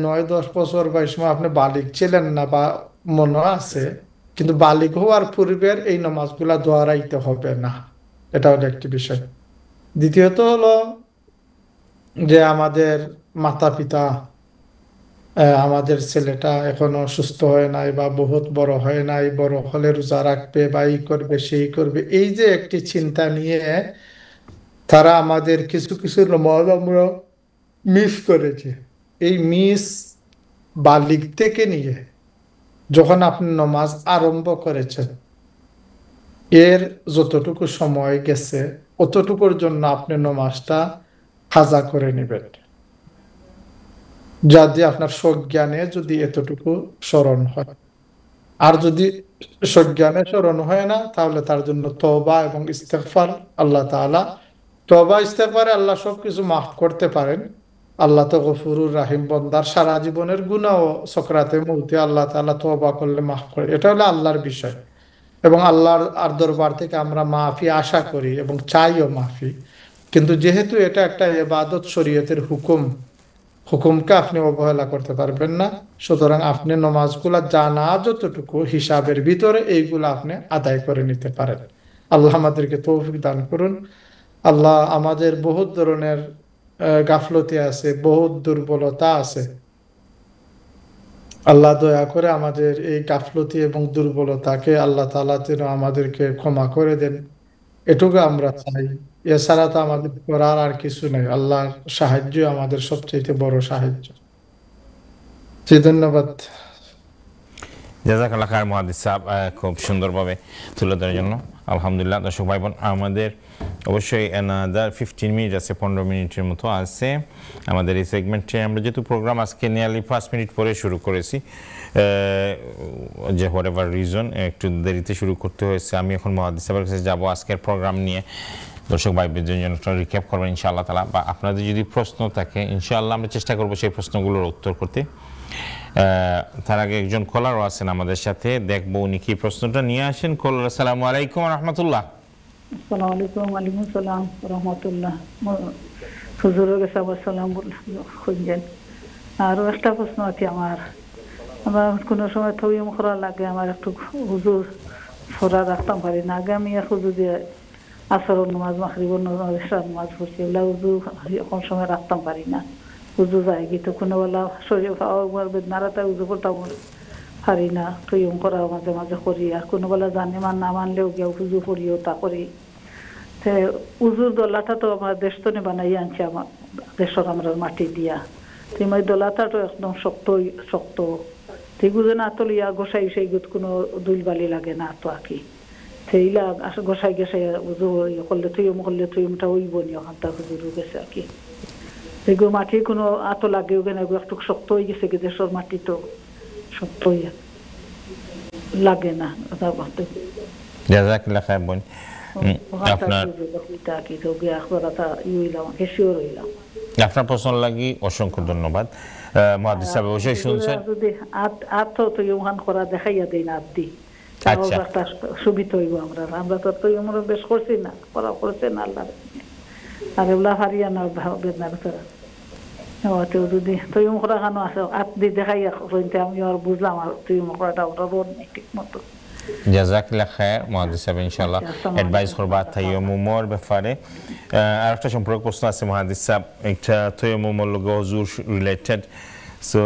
9-10 বছর বয়স সময় আপনি বালিগ ছিলেন না বা মনে আছে, কিন্তু বালিগ হওয়ার পূর্বের এই নামাজগুলা দোয়ারাইতে হবে না। এটা হলো একটি বিষয়। দ্বিতীয়ত হলো যে আমাদের মাতা পিতা আমাদের ছেলেটা এখনো সুস্থ হয় নাই বা বহুত বড় হয় নাই, বড় হলে রোজা রাখবে বা এই করবে সেই করবে, এই যে একটি চিন্তা নিয়ে তারা আমাদের কিছু কিছু নামাজ আমরা মিস করেছি। এই মিস বালিগ থেকে নিয়ে যখন আপনি নামাজ আরম্ভ করেছেন, এর যতটুকু সময় গেছে অতটুকুর জন্য আপনি নামাজটা কাজা করে নেবেন, যা দিয়ে আপনার সজ্ঞানে যদি এতটুকু স্মরণ হয়। আর যদি সজ্ঞানে স্মরণ হয় না, তাহলে তার জন্য তওবা এবং ইস্তেগফার, আল্লাহ তাআলা তওবা ইস্তেগফারে আল্লাহ সবকিছু মাফ করতে পারেন। আল্লাহ তো গফুরুর রাহিম, বন্দার সারা জীবনের গুনাহ ও সকরাতে মউতে আল্লাহ তাআলা তওবা করলে মাফ করে, এটা হলো আল্লাহর বিষয়। এবং আল্লাহর আর দরবার থেকে আমরা মাফি আশা করি এবং চাইও মাফি। কিন্তু যেহেতু এটা একটা ইবাদত, শরীয়তের হুকুম, হুকুমকে আপনি অবহেলা করতে পারবেন না, সুতরাং আপনি নমাজগুলা জানা যতটুকু হিসাবের ভিতরে এইগুলা আপনি আদায় করে নিতে পারেন। আল্লাহ আমাদেরকে তৌফিক দান করুন। আল্লাহ, আমাদের বহুত ধরনের গাফলতি আছে, বহুত দুর্বলতা আছে। আল্লাহ দয়া করে আমাদের এই গাফলতি এবং দুর্বলতাকে আল্লাহ তাআলা যেন আমাদেরকে ক্ষমা করে দেন, এটুকু আমরা চাই। এছাড়া তো আমাদের করার আর কিছু নেই। আল্লাহর সাহায্য আমাদের সবচেয়ে বড় সাহায্য। জি, ধন্যবাদ। জাযাকাল্লাহ খায়ের মুহাদ্দিস সাহেব, খুব সুন্দরভাবে তুলে ধরার জন্য আলহামদুলিল্লাহ। দর্শক ভাই বোন, আমাদের অবশ্যই অ্যানাদার 15 মিনিট আছে, 15 মিনিটের মতো আছে আমাদের এই সেগমেন্টে। আমরা যেহেতু প্রোগ্রাম আজকে নিয়ারলি 5 মিনিট পরে শুরু করেছি, যে হোয়াট এভার রিজন একটু দেরিতে শুরু করতে হয়েছে। আমি এখন মুহাদ্দিস সাহেবের কাছে যাবো আজকের প্রোগ্রাম নিয়ে। দর্শক ভাই বোনদের জন্য একটা রিক্যাপ করবেন ইনশাআল্লাহ তাআলা, বা আপনাদের যদি প্রশ্ন থাকে ইনশাআল্লাহ আমরা চেষ্টা করবো সেই প্রশ্নগুলোর উত্তর করতে। তার আগে একজন কলারও আছেন আমাদের সাথে, দেখবো উনি কি প্রশ্নটা নিয়ে আসেন। কলার, আসসালামু আলাইকুম রহমতুল্লাহ। আসসালামু আলাইকুম। ওয়ালাইকুম সালাম রহমতুল্লাহ। হুজুরের কাছে আবার সালাম খুঁজছেন। আরও একটা প্রশ্ন আছে আমার। আমার কোনো সময় থইম করা লাগে, আমার একটু হুজুর ছড়া রাখতাম পারি না। আগে আমি হুজুর দিয়ে আসর নামাজ, মাগরিবের নামাজ, ইশার নামাজ পড়ছি, এগুলা হুজুর এখন সময় রাখতাম পারি না। হুজুর যায় কিন্তু কোনোবেলা শরীর খাওয়া বেদনারাতে হুজুর করতাম পারি না। থইম করা মাঝে মাঝে করি, আর কোনোবেলা জানি না মানলেও গিয়ে হুজুর পড়িও তা করি। উজুর দোলাটা তো আমার দেশ তো বানাই আনছে, আমার দেশের আমরা মাটি দিয়া। ওই দোলাটা তো একদম শক্ত শক্ত, সেগুলো না তলিয়া গোসাই সেই গুত কোনো দুল বালি লাগে না তো আঁকি। সেইলা গোসাই গেসাই উজু করলে থইমটা ওইব নি ওখান তা হুজুর গেছে আর কি। সেগুলো মাটি কোনো আতো লাগেও কেন, একটু শক্ত হয়ে গেছে, দেশের মাটি তো শক্ত হইয়া লাগে না। জাযাকাল্লাহ খায়ের বোন, আপনার প্রশ্ন লাগি অসংখ্য ধন্যবাদ। মুহাদ্দিস সাহেব অবশ্যই শুনছেন। দেখাইয়া দেই না আদি একটা সুবিধা হইব। আমরা তো আমরা বেশ করছি না, করা করছে না আল্লাহ, আর এগুলা হারিয়া না বেদনার ভিতরে যদি তৈম করা খানো আছে আত দি দেখাইয়া আমি আর বুঝলাম আর তৈম করাটা ওটা রোড নেই ঠিক মতো। জাযাকাল্লাহ খায়ের মুহাদ্দিস সাহেব, ইনশাআল্লাহ অ্যাডভাইস করবা তায়াম্মুমের ব্যাপারে। আর একটা সম্পর্ক প্রশ্ন আছে মুহাদ্দিস সাহেব, একটা তায়াম্মুমের লগে ওযু রিলেটেড। সো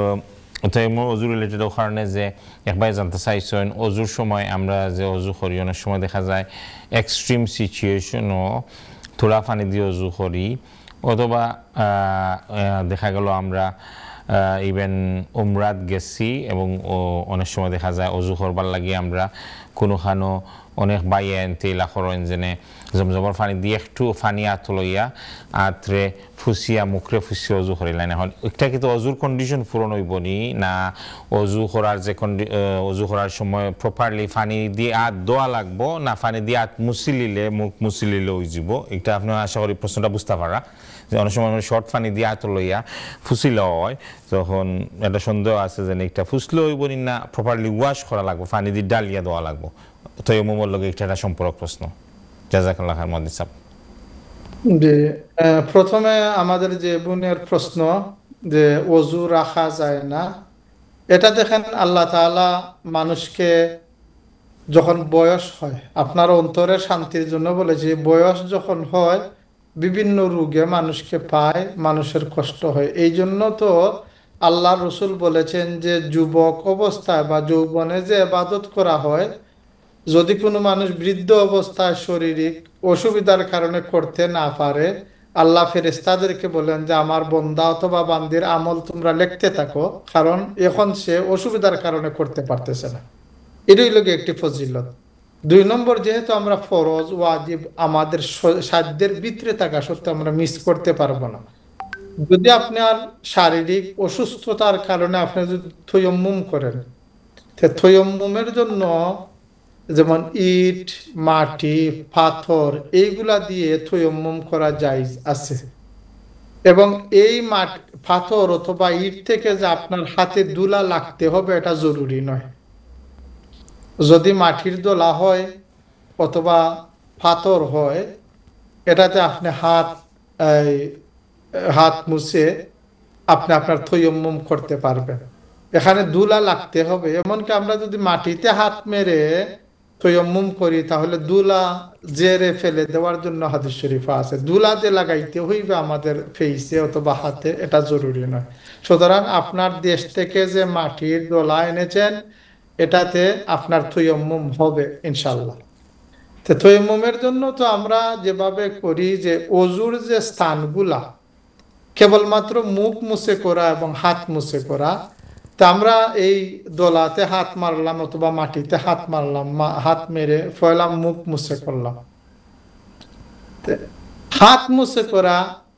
তায়াম্মুম ওযু রিলেটেড কারণে যে একবার জানতে চাইছেন, ওযুর সময় আমরা যে ওযু করি অনেক সময় দেখা যায় এক্সট্রিম সিচুয়েশনও থোড়া পানি দিয়ে ওযু করি, অথবা দেখা গেল আমরা ইভেন উমরাত গেছি এবং অনেক সময় দেখা যায় অজু করবার লাগে আমরা কোনোখানো অনেক বাইয়ে আনতে লাখরেন যেনে জমজমর পানি দিয়ে একটু পানি আত লইয়া আতরে ফুসিয়া মুখরে ফুসিয়া অজু করিলেন। এখন এটা কিন্তু অজুর কন্ডিশন পূরণ হইব নি না? অজু করার যে অজু করার সময় প্রপারলি পানি দিয়ে আত দোয়া লাগবো না পানি দিয়ে আত মুছিলিলে মুখ মুছিলিলে হয়ে যাব? এটা আপনি আশা করি প্রশ্নটা বুঝতে পারা যে অনেক সময় শর্ট পানি দিয়ে আত লইয়া ফুসিলে হয়, তখন একটা সন্দেহ আছে যে এটা ফুসলে হইব না প্রপারলি ওয়াশ করা লাগবো, পানি দিয়ে ডালিয়া দেওয়া লাগবো। তায়াম্মুমের লগে একটা সম্পর্ক প্রশ্ন। জাযাকাল্লাহ খায়ের মুহাদ্দিস সাহেব। জি, প্রথমে আমাদের যে বোনের প্রশ্ন যে ওযু রাখা যায় না, এটা দেখেন আল্লাহ তাআলা মানুষকে যখন বয়স হয়, আপনার অন্তরের শান্তির জন্য বলেছে, বয়স যখন হয় বিভিন্ন রোগে মানুষকে পায়, মানুষের কষ্ট হয়। এই জন্য তো আল্লাহ রসুল বলেছেন যে যুবক অবস্থায় বা যৌবনে যে ইবাদত করা হয়, যদি কোনো মানুষ বৃদ্ধ অবস্থায় শারীরিক অসুবিধার কারণে করতে না পারে, আল্লাহ ফেরেশতাদেরকে বলেন যে আমার বন্দা অথবা বান্দির আমল তোমরা লিখতে থাকো, কারণ এখন সে অসুবিধার কারণে করতে পারতেছে না। এটাই লোক একটি ফজিলত। 2 নম্বর, যেহেতু আমরা ফরজ ওয়াজিব আমাদের সাধ্যের ভিতরে থাকা সত্ত্বেও আমরা মিস করতে পারবো না। যদি আপনার শারীরিক অসুস্থতার কারণে আপনি যদি তয়াম্মুম করেন, তয়াম্মুমের জন্য যেমন ইট, মাটি, পাথর এইগুলা দিয়ে তয়াম্মুম করা জায়েজ আছে। এবং এই পাথর অথবা ইট থেকে যে আপনার হাতে দুলা লাগতে হবে এটা জরুরি নয়। যদি মাটির দোলা হয় অথবা পাথর হয়, এটাতে আপনি হাত মুছে আপনি আপনার তয়াম্মুম করতে পারবেন। এখানে দুলা লাগতে হবে। এমনকি আমরা যদি মাটিতে হাত মেরে তয়াম্মুম করি তাহলে দুলা জেরে ফেলে দেওয়ার জন্য হাদিস শরীফা আছে। দুলা যে লাগাইতে হইবে আমাদের ফেইসে অথবা হাতে, এটা জরুরি নয়। সুতরাং আপনার দেশ থেকে যে মাটির দোলা এনেছেন এটাতে আপনার তয়াম্মুম হবে ইনশাল্লাহ। তো তয়াম্মুমের জন্য তো আমরা যেভাবে করি যে ওযুর যে স্থানগুলা কেবলমাত্র মুখ মুছে করা এবং হাত মুছে করা, তা আমরা এই দোলাতে হাত মারলাম অথবা মাটিতে হাত মারলাম, হাত মেরে ফয়লাম মুখ মুছে করলাম। হাত মুছে করা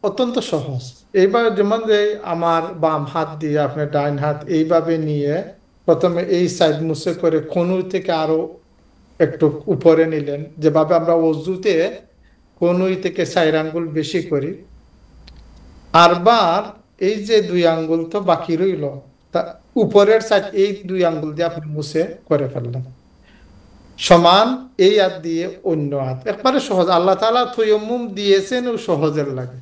অত্যন্ত সহজ। এইভাবে যেমন যে আমার বাম হাত দিয়ে আপনার ডাইন হাত এইভাবে নিয়ে প্রথমে এই সাইড মুছে করে কনুই থেকে আরো একটু উপরে নিলেন, যেভাবে আমরা ওযুতে কনুই থেকে 4 আঙ্গুল বেশি করি। আরবার এই যে 2 আঙ্গুল তো বাকি রইল, তা উপরের সাইড এই 2 আঙ্গুল দিয়ে আপনি মুছে করে ফেললেন। সমান এই হাত দিয়ে অন্য হাত, একবারে সহজ। আল্লাহ তাআলা তয়াম্মুম দিয়েছেন ও সহজের লাগে।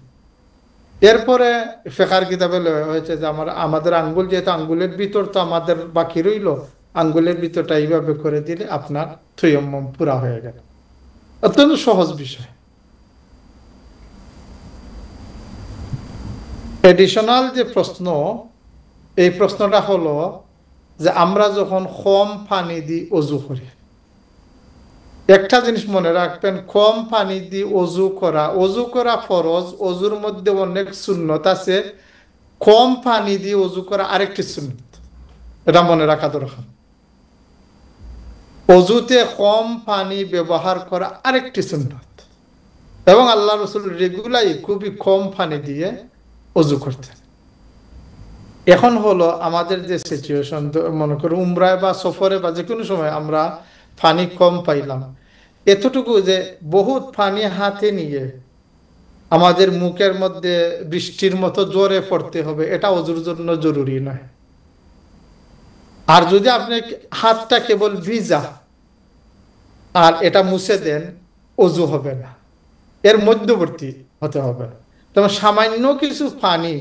এরপরে ফিকহের কিতাবে হয়েছে যে আমাদের আঙ্গুল, যেহেতু আঙ্গুলের ভিতর তো আমাদের বাকি রইল, আঙ্গুলের ভিতরটা এইভাবে করে দিলে আপনার তয়াম্মুম পুরা হয়ে গেল। অত্যন্ত সহজ বিষয়। এডিশনাল যে প্রশ্ন, এই প্রশ্নটা হলো যে আমরা যখন কম পানি দিয়ে ওযু করি, একটা জিনিস মনে রাখবেন, কম পানি দিয়ে ওযু করা ফরজ। ওযুর মধ্যে অনেক সুন্নত আছে, কম পানি দিয়ে ওযু করা আরেকটি সুন্নত, এটা মনে রাখা দরকার। ওযুতে কম পানি ব্যবহার করা আরেকটি সুন্নত, এবং আল্লাহ রাসূল রেগুলারই খুবই কম পানি দিয়ে ওযু করতেন। এখন হলো আমাদের যে সিচুয়েশন, মনে করো উমরায় বা সফরে বা যে কোনো সময় আমরা পানি কম পাইলাম, এতটুকু যে বহুত পানি হাতে নিয়ে আমাদের মুখের মধ্যে বৃষ্টির মতো জোরে পড়তে হবে, এটা ওযুর জন্য জরুরি নয়। আর যদি আপনি হাতটা কেবল ভিজা আর এটা মুছে দেন, ওযু হবে না, এর মধ্যবর্তী হতে হবে। তবে সামান্য কিছু পানি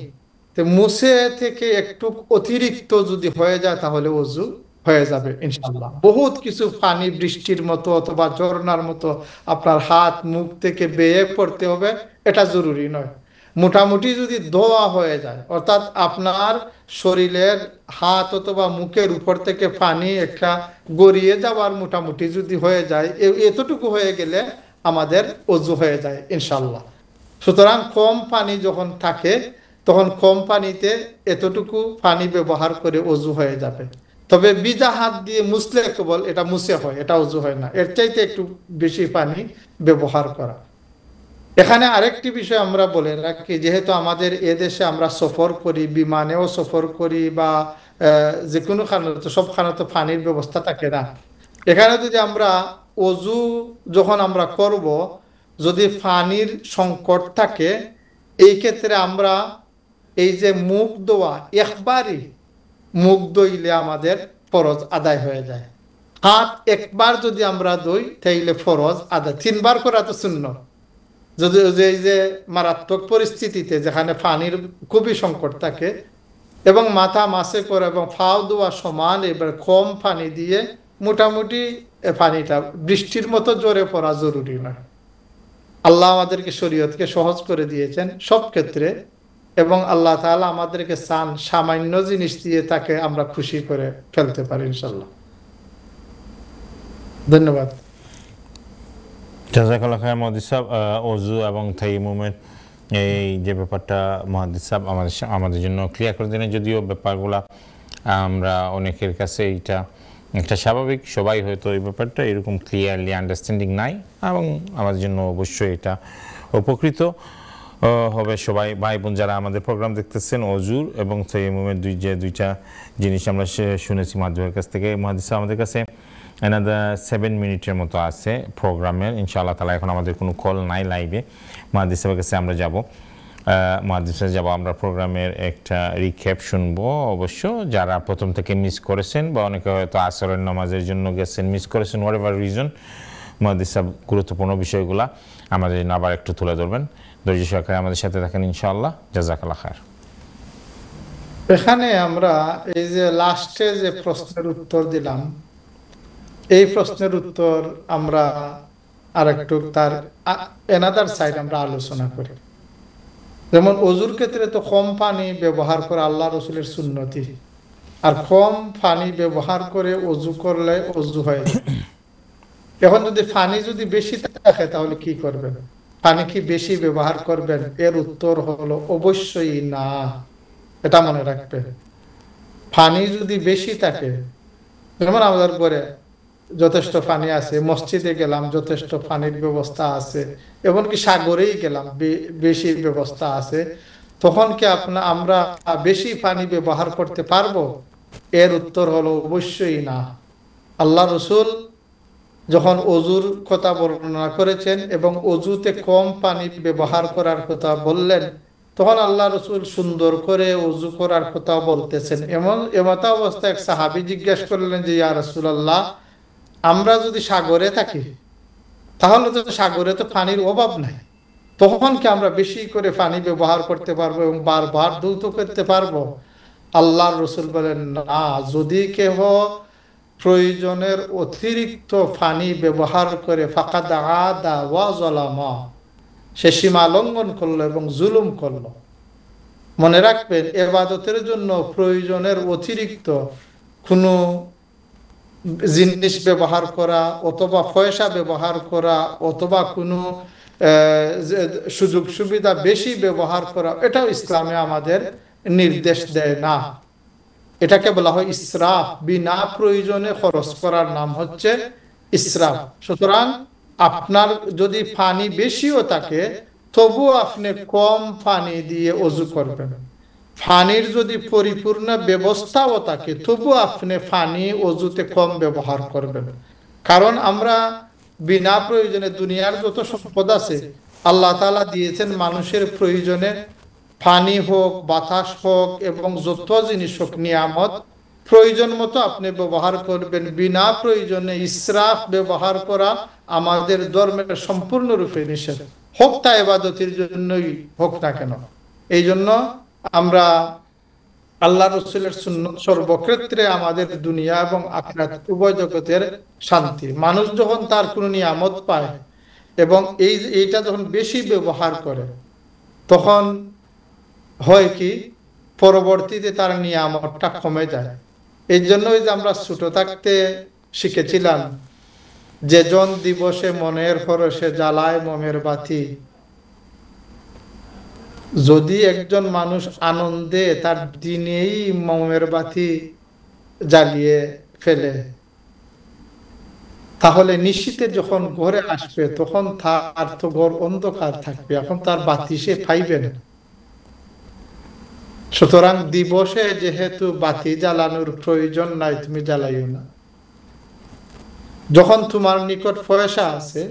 মুছে থেকে একটু অতিরিক্ত যদি হয়ে যায় তাহলে ওযু হয়ে যাবে ইনশাআল্লাহ। বহুত কিছু পানি বৃষ্টির মতো অথবা ঝর্ণার মতো আপনার হাত মুখ থেকে বেয়ে পড়তে হবে, এটা জরুরি নয়। মোটামুটি যদি ধোয়া হয়ে যায়, অর্থাৎ আপনার শরীরের হাত অথবা মুখের উপর থেকে পানি একটা গড়িয়ে যাওয়ার মোটামুটি যদি হয়ে যায়, এতটুকু হয়ে গেলে আমাদের ওযু হয়ে যায় ইনশাআল্লাহ। সুতরাং কম পানি যখন থাকে তখন কম পানিতে এতটুকু পানি ব্যবহার করে ওযু হয়ে যাবে। তবে ভিজা হাত দিয়ে মুছলে কেবল এটা মুছে হয়, এটা ওযু হয় না, এর চাইতে একটু বেশি পানি ব্যবহার করা। এখানে আরেকটি বিষয় আমরা বলে রাখি, যেহেতু আমাদের এদেশে আমরা সফর করি, বিমানেও সফর করি বা যে কোনো খানে, সবখানে তো পানির ব্যবস্থা থাকে না। এখানে যদি আমরা ওযু যখন আমরা করব, যদি পানির সংকট থাকে, এই ক্ষেত্রে আমরা এই যে মুখ ধোয়া, একবারই মুখ ধুইলে আমাদের ফরজ আদায় হয়ে যায়। হাত একবার যদি আমরা ধুই তাইলে ফরজ আদায়, 3 বার করা তো সুন্নাত। যদি এই যে মারাত্মক পরিস্থিতিতে যেখানে পানির খুবই সংকট থাকে এবং মাথা মাসে করে এবং ফাও ধোয়া সমান, এবার কম পানি দিয়ে মোটামুটি পানিটা বৃষ্টির মতো জোরে পড়া জরুরি নয়। আল্লাহ আমাদেরকে শরীয়তকে সহজ করে দিয়েছেন সব ক্ষেত্রে। এবং আল্লাহ তাআলা আমাদেরকে চান সামান্য জিনিস দিয়ে তাকে আমরা খুশি করে ফেলতে পারি ইনশাআল্লাহ। ধন্যবাদ। জাযাকাল্লাহ খায়ের মুহাদ্দিস সাহেব। ওযু এবং তায়াম্মুমের এই যে ব্যাপারটা মুহাদ্দিস সাহেব আমাদের জন্য ক্লিয়ার করে দিলেন, যদিও ব্যাপারগুলো আমরা অনেকের কাছে এটা একটা স্বাভাবিক, সবাই হয়তো এই ব্যাপারটা এরকম ক্লিয়ারলি আন্ডারস্ট্যান্ডিং নাই, এবং আমাদের জন্য অবশ্যই এটা উপকৃত হবে সবাই ভাই বোন যারা আমাদের প্রোগ্রাম দেখতেছেন। ওযুর এবং তায়াম্মুমের দুইটা জিনিস আমরা শুনেছি মুহাদ্দিসের কাছ থেকে। মুহাদ্দিস সাহেব আমাদের কাছে অ্যানাদার 7 মিনিটের মতো আছে প্রোগ্রামের, ইনশাআল্লাহ তাআলা। এখন আমাদের কোনো কল নাই লাইভে, মুহাদ্দিস সাহেবের কাছে আমরা যাব, মুহাদ্দিস সাহেব যাব, আমরা প্রোগ্রামের একটা রিক্যাপ শুনবো। অবশ্য যারা প্রথম থেকে মিস করেছেন বা অনেকে হয়তো আসরের নামাজের জন্য গেছেন, মিস করেছেন, হোয়াট এভার রিজন, মুহাদ্দিস সাহেব গুরুত্বপূর্ণ বিষয়গুলা আমাদের জন্য আবার একটু তুলে ধরবেন। ধৈর্য সহকারে আমাদের সাথে থাকেন ইনশাআল্লাহ। জাযাকাল্লাহ খায়ের। এখানে আমরা এই যে লাস্টে যে প্রশ্নের উত্তর দিলাম, এই প্রশ্নের উত্তর আমরা আরেকটু তার এনাদার সাইড আমরা আলোচনা করি। যেমন ওযুর ক্ষেত্রে তো কম পানি ব্যবহার করে আল্লাহ রসুলের সুন্নতি, আর কম পানি ব্যবহার করে ওযু করলে ওযু হয়ে যায়। এখন যদি পানি যদি বেশি থাকে তাহলে কি করবেন? পানি কি বেশি ব্যবহার করবেন? এর উত্তর হলো অবশ্যই না, এটা মনে রাখবেন। পানি যদি বেশি থাকে, যেমন আমাদের ঘরে যথেষ্ট পানি আছে, মসজিদে গেলাম যথেষ্ট পানির ব্যবস্থা আছে, এমনকি সাগরেই গেলাম বেশি ব্যবস্থা আছে, তখন কি আমরা বেশি পানি ব্যবহার করতে পারবো? এর উত্তর হলো অবশ্যই না। আল্লাহ রসুল যখন ওযুর কথা বর্ণনা করেছেন এবং ওযুতে কম পানি ব্যবহার করার কথা বললেন, তখন আল্লাহ রসুল সুন্দর করে ওযু করার কথা বলতেছেন। এমত অবস্থায় এক সাহাবী জিজ্ঞাসা করলেন যে ইয়া রাসূলুল্লাহ, আমরা যদি সাগরে থাকি তাহলে তো সাগরে তো পানির অভাব নাই, তখন কি আমরা বেশি করে পানি ব্যবহার করতে পারবো এবং বারবার ধৌত করতে পারবো? আল্লাহর রাসূল বলেন না, যদি কেহ প্রয়োজনের অতিরিক্ত পানি ব্যবহার করে ফাকাদ আদা ওয়া যালামা, সে সীমা লঙ্ঘন করলো এবং জুলুম করলো। মনে রাখবেন, ইবাদতের জন্য প্রয়োজনের অতিরিক্ত কোনো জিনিস ব্যবহার করা অথবা পয়সা ব্যবহার করা অথবা কোনো সুযোগ সুবিধা বেশি ব্যবহার করা, এটাও ইসলামে আমাদের নির্দেশ দেয় না। এটাকে বলা হয় ইসরাফ। বিনা প্রয়োজনে খরচ করার নাম হচ্ছে ইসরাফ। সুতরাং আপনার যদি পানি বেশিও থাকে তবু আপনি কম পানি দিয়ে ওযু করবেন। পানির যদি পরিপূর্ণ ব্যবস্থাও থাকে তবু আপনি পানি ওযুতে কম ব্যবহার করবেন। কারণ আমরা বিনা প্রয়োজনে দুনিয়ার যত সম্পদ আছে আল্লাহ তাআলা দিয়েছেন মানুষের প্রয়োজনে, পানি হোক, বাতাস হোক এবং যত জিনিস হোক নিয়ামত, প্রয়োজন মতো আপনি ব্যবহার করবেন। বিনা প্রয়োজনে ইসরাফ ব্যবহার করা আমাদের ধর্মের সম্পূর্ণরূপে নিষেধ, হোক তা ইবাদতের জন্যই হোক না কেন। এই জন্য আমরা আল্লাহ রসুলের সুন্নাত সর্বক্ষেত্রে আমাদের দুনিয়া এবং আখিরাত উভয় জগতের শান্তি। মানুষ যখন তার কোনো নিয়ামত পায় এবং এইটা যখন বেশি ব্যবহার করে তখন হয় কি, পরবর্তীতে তার নিয়ামতটা কমে যায়। এই জন্যই যে আমরা ছোট থাকতে শিখেছিলাম যে জন দিবসে মনের পরশে জ্বালায় মোমের বাতি। যদি একজন মানুষ আনন্দে তার দিনেই মোমের বাতি জ্বালিয়ে ফেলে, তাহলে নিশীথে যখন ঘরে আসবে তখন তার তো ঘর অন্ধকার থাকবে, এখন তার বাতি সে পাইবে না। সুতরাং দিবসে যেহেতু বাতি জ্বালানোর প্রয়োজন নাই, তুমি জ্বালাইও না। যখন তোমার নিকট পয়সা আছে,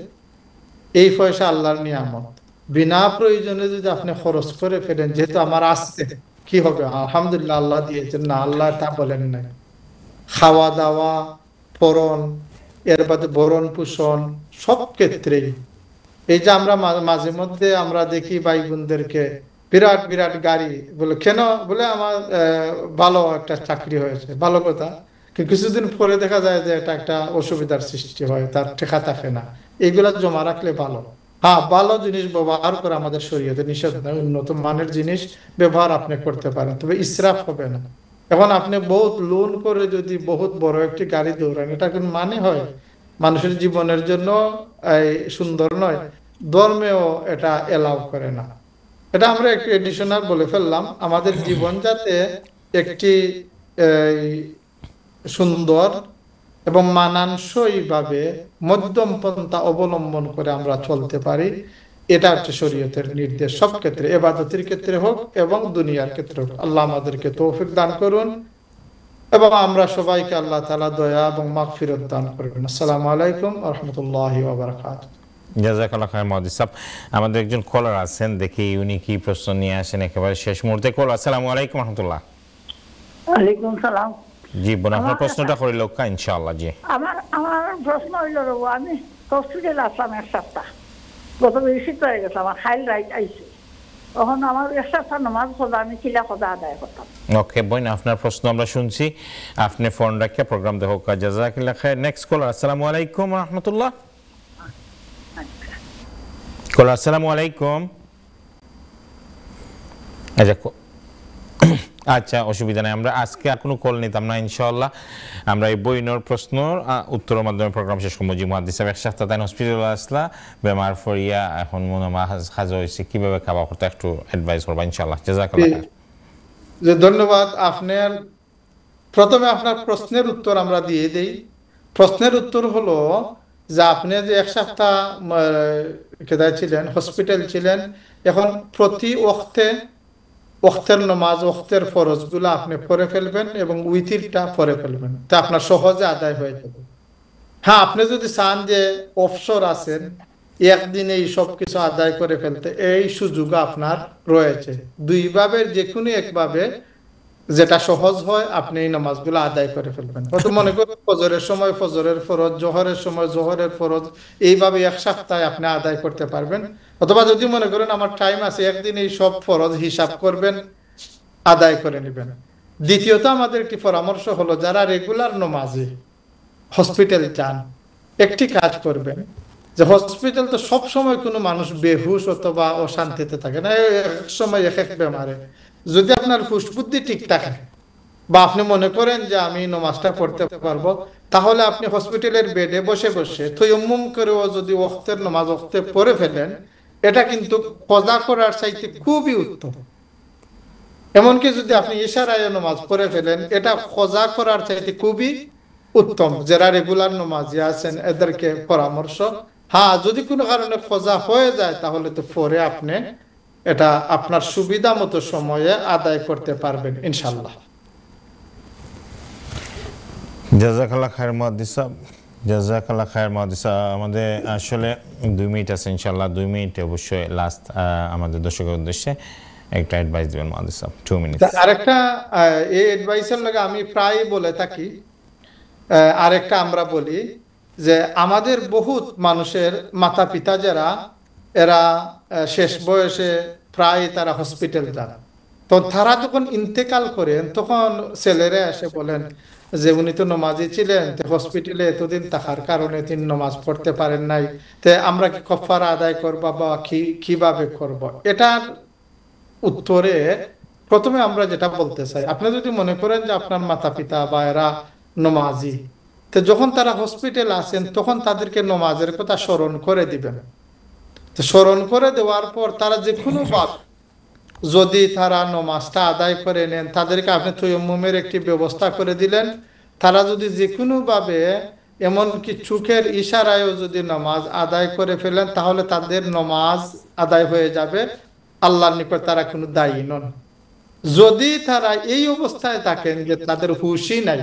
এই পয়সা আল্লাহর নিয়ামত, বিনা প্রয়োজনে যদি আপনি খরচ করে ফেলেন, যেহেতু আমার আসছে কি হবে, আলহামদুলিল্লাহ আল্লাহ দিয়েছেন, না আল্লাহ তা বলেন নাই। খাওয়া দাওয়া, পরন, এর বাদে ভরণ পোষণ সব ক্ষেত্রেই এই যে আমরা মাঝে মধ্যে আমরা দেখি ভাই বোনদেরকে বিরাট বিরাট গাড়ি, বলে কেন, বলে আমার ভালো একটা চাকরি হয়েছে, ভালো কথা, কিন্তু কিছুদিন পরে দেখা যায় যে এটা একটা অসুবিধার সৃষ্টি হয়, তার টেকা থাকে না। এইগুলা জমা রাখলে ভালো। হ্যাঁ, ভালো জিনিস ব্যবহার করে আমাদের শরীয়তে নিষেধ নয়, উন্নত মানের জিনিস ব্যবহার আপনি করতে পারেন, তবে ইসরাফ হবে না। এখন আপনি বহুত লোন করে যদি বহুত বড় একটি গাড়ি দৌড়ান, এটা কোন মানে হয়? মানুষের জীবনের জন্য এই সুন্দর নয়, ধর্মেও এটা এলাও করে না। এটা আমরা একটু এডিশনাল বলে ফেললাম। আমাদের জীবন যাতে একটি এই, সুন্দর এবং মানানসই ভাবে মধ্যম পন্থা অবলম্বন করে আমরা চলতে পারি, এটা হচ্ছে শরীয়তের নির্দেশ, সব ক্ষেত্রে, ইবাদতের ক্ষেত্রে হোক এবং দুনিয়ার ক্ষেত্রে হোক। আল্লাহ আমাদেরকে তৌফিক দান করুন এবং আমরা সবাইকে আল্লাহ তাআলা দয়া এবং মাগফিরাত দান করুন। আসসালামু আলাইকুম ওয়া রাহমাতুল্লাহি ওয়া বারাকাতুহু। জাযাকাল্লাহ খায়ের মাহদি সাহেব। আমাদের একজন কলার আছেন, দেখি উনি কি প্রশ্ন নিয়ে আসেন একেবারে শেষ মুহূর্তে। কল, আসসালামু আলাইকুম ওয়া রাহমাতুল্লাহ। ওয়ালাইকুম সালাম। জি বোন, আপনার প্রশ্নটা করিল কা ইনশাআল্লাহ। জি, আমার প্রশ্ন হইল, আমি হসপিটালে আসলাম এক সপ্তাহ, গত বৃহস্পতিবার গেছে, আমার খাইল রাইট আইছে, তখন আমার এক সপ্তাহ নামাজ খোঁজা, আমি কিলা খোঁজা আদায় করতাম। ওকে বোন, আপনার প্রশ্ন আমরা শুনছি, আপনি ফোন রাখিয়া প্রোগ্রাম দেখো। জাযাকাল্লাহ খায়ের। নেক্সট কলার, আসসালামু আলাইকুম ওয়া রাহমাতুল্লাহ। কলার, আসসালামু আলাইকুম। আচ্ছা, অসুবিধা নেই, আমরা আজকে আর কোনো কল নিতাম না ইনশাআল্লাহ। আমরা এই বইনোর প্রশ্ন উত্তরের মাধ্যমে প্রোগ্রাম শেষ করবো। জি মুহাদ্দিস সাহেব, এক সপ্তাহ তাই হসপিটালে আসলা, বেমার ফরিয়া, এখন মনে হাজা হয়েছে, কিভাবে খাওয়া করতে একটু অ্যাডভাইস করবা ইনশাআল্লাহ। জাযাকাল্লাহ। যে ধন্যবাদ। আপনার প্রথমে আপনার প্রশ্নের উত্তর আমরা দিয়ে দেই। প্রশ্নের উত্তর হলো যে আপনি যে এক সপ্তাহ কেদায় ছিলেন, হসপিটাল ছিলেন, এখন প্রতি ওয়াক্তের নামাজ, ওয়াক্তের ফরজগুলো আপনি পড়ে ফেলবেন এবং উইতিরটা পড়ে ফেলবেন, তা আপনার সহজে আদায় হয়ে যাবে। হ্যাঁ, আপনি যদি চান যে অবসর আছেন, একদিনে এই সব কিছু আদায় করে ফেলতে, এই সুযোগ আপনার রয়েছে। দুইভাবে যে কোনো একভাবে যেটা সহজ হয় আপনি এই নামাজগুলো আদায় করে ফেলবেন। হয়তো মনে করুন ফজরের সময় ফজরের ফরজ, জোহরের সময় জোহরের ফরজ, এইভাবে এক সপ্তাহে আপনি আদায় করতে পারবেন। অথবা যদি মনে করেন আমার টাইম আছে, একদিন এই সব ফরজ হিসাব করবেন, আদায় করে নেবেন। দ্বিতীয়ত আমাদের একটি পরামর্শ হলো, যারা রেগুলার নামাজি হসপিটাল যান, একটি কাজ করবেন, যে হসপিটাল তো সব সময় কোনো মানুষ বেহুশ অথবা অশান্তিতে থাকে না, এক সময় এক এক বেমারে। যদি আপনার হুশ বুদ্ধি ঠিক থাকে বা আপনি মনে করেন যে আমি নামাজটা পড়তে পারবো, তাহলে আপনি হসপিটালের বেডে বসে বসে তায়াম্মুম করেও যদি ওয়াক্তের নামাজ ওয়াক্তে পড়ে ফেলেন, এটা কিন্তু কজা করার চাইতে খুবই উত্তম। এমনকি যদি আপনি ইশারায় নামাজ পড়ে ফেলেন, এটা কজা করার চাইতে খুবই উত্তম। যারা রেগুলার নামাজি আছেন এদেরকে পরামর্শ, হ্যাঁ যদি কোনো কারণে কজা হয়ে যায় তাহলে তো পরে আপনি এটা আপনার সুবিধা মতো সময়ে আদায় করতে পারবেন ইনশাআল্লাহ। জাযাকাল্লাহ খায়ের মুহাদ্দিস সাহেব। জাযাকাল্লাহ খায়ের মুহাদ্দিস সাহেব। আমাদের আসলে 2 মিনিট আছে ইনশাআল্লাহ, 2 মিনিটে অবশ্যই লাস্ট আমাদের দর্শকের উদ্দেশ্যে একটা অ্যাডভাইস দিবেন মুহাদ্দিস সাহেব। 2 মিনিট। আরেকটা এই অ্যাডভাইসের লাগে আমি প্রায় বলে থাকি, আরেকটা আমরা বলি যে আমাদের বহুত মানুষের মাতা পিতা যারা, এরা শেষ বয়সে প্রায় তারা হসপিটাল যান, তো তারা যখন ইন্তেকাল করেন তখন ছেলেরা এসে বলেন যে উনি তো নামাজি ছিলেন, হসপিটালে এতদিন থাকার কারণে তিনি নামাজ পড়তে পারেন নাই, তে আমরা কি কাফারা আদায় করব বা কিভাবে করব? এটার উত্তরে প্রথমে আমরা যেটা বলতে চাই, আপনি যদি মনে করেন যে আপনার মাতা পিতা বা এরা নামাজি, তো যখন তারা হসপিটালে আসেন তখন তাদেরকে নামাজের কথা স্মরণ করে দিবেন। তো স্মরণ করে দেওয়ার পর তারা যে কোনো ভাবে যদি তারা নামাজটা আদায় করে নেন, তাদেরকে আপনি তায়াম্মুমের একটি ব্যবস্থা করে দিলেন। তারা যদি যে কোনো ভাবে এমনকি চোখের ইশারায়ও যদি নামাজ আদায় করে ফেলেন, তাহলে তাদের নামাজ আদায় হয়ে যাবে, আল্লাহর নিকট তারা কোনো দায়ী নন। যদি তারা এই অবস্থায় থাকেন যে তাদের হুশই নাই,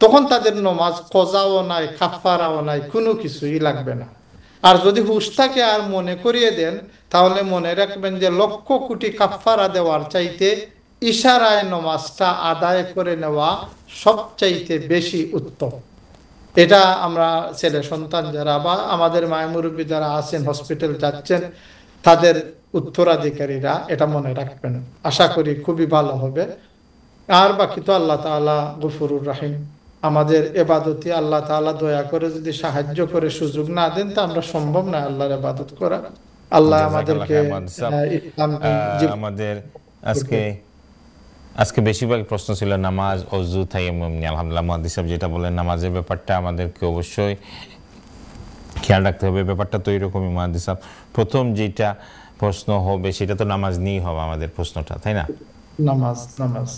তখন তাদের নামাজ কজাও নাই, কাফারাও নাই, কোনো কিছুই লাগবে না। আর যদি হুশ থাকে আর মনে করিয়ে দেন, তাহলে মনে রাখবেন যে লক্ষ কোটি কাফারা দেওয়ার চাইতে ইশারায় নামাজটা আদায় করে নেওয়া সবচাইতে বেশি উত্তম। এটা আমরা ছেলে সন্তান যারা বা আমাদের মায় মুরব্বী যারা আছেন, হসপিটাল যাচ্ছেন, তাদের উত্তরাধিকারীরা এটা মনে রাখবেন। আশা করি খুবই ভালো হবে। আর বাকি তো আল্লাহ তাআলা গফুরুর রাহিম, আমাদের ইবাদতে আল্লাহ তাআলা দয়া করে যদি সাহায্য করে সুযোগ না দেন তা আমরা সম্ভব না আল্লাহর ইবাদত করা। আল্লাহ আমাদেরকে আমাদের আজকে বেশিরভাগ প্রশ্ন ছিল নামাজ, ওযু, তায়াম্মুম নিয়ে। আলহামদুলিল্লাহ মুহাদ্দিস সাহেব যেটা বলেন নামাজের ব্যাপারটা আমাদেরকে অবশ্যই খেয়াল রাখতে হবে। ব্যাপারটা তো এরকমই মুহাদ্দিস সাহেব, প্রথম যেটা প্রশ্ন হবে সেটা তো নামাজ নিয়েই হবে আমাদের প্রশ্নটা, তাই না? নামাজ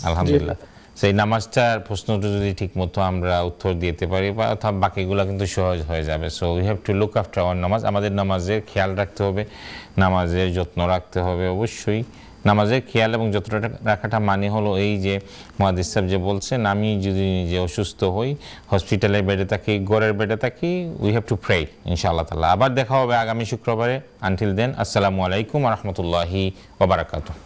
আলহামদুলিল্লাহ, সেই নামাজটার প্রশ্নটা যদি ঠিক মতো আমরা উত্তর দিতে পারি বা বাকিগুলো কিন্তু সহজ হয়ে যাবে। So we have to look after our নামাজ। আমাদের নামাজের খেয়াল রাখতে হবে, নামাজের যত্ন রাখতে হবে। অবশ্যই নামাজের খেয়াল এবং যত্ন রাখাটা মানে হলো এই যে মুহাদ্দিস সাহেব যে বলছেন, আমি যদি নিজে অসুস্থ হই, হসপিটালের বেডে থাকি, ঘরের বেডে থাকি, উই হ্যাভ টু প্রে ইনশাআল্লাহ তাআলা। আবার দেখা হবে আগামী শুক্রবারে। আনটিল দেন, আসসালামু আলাইকুম ওয়া রাহমাতুল্লাহি ওয়া বারাকাতুহু।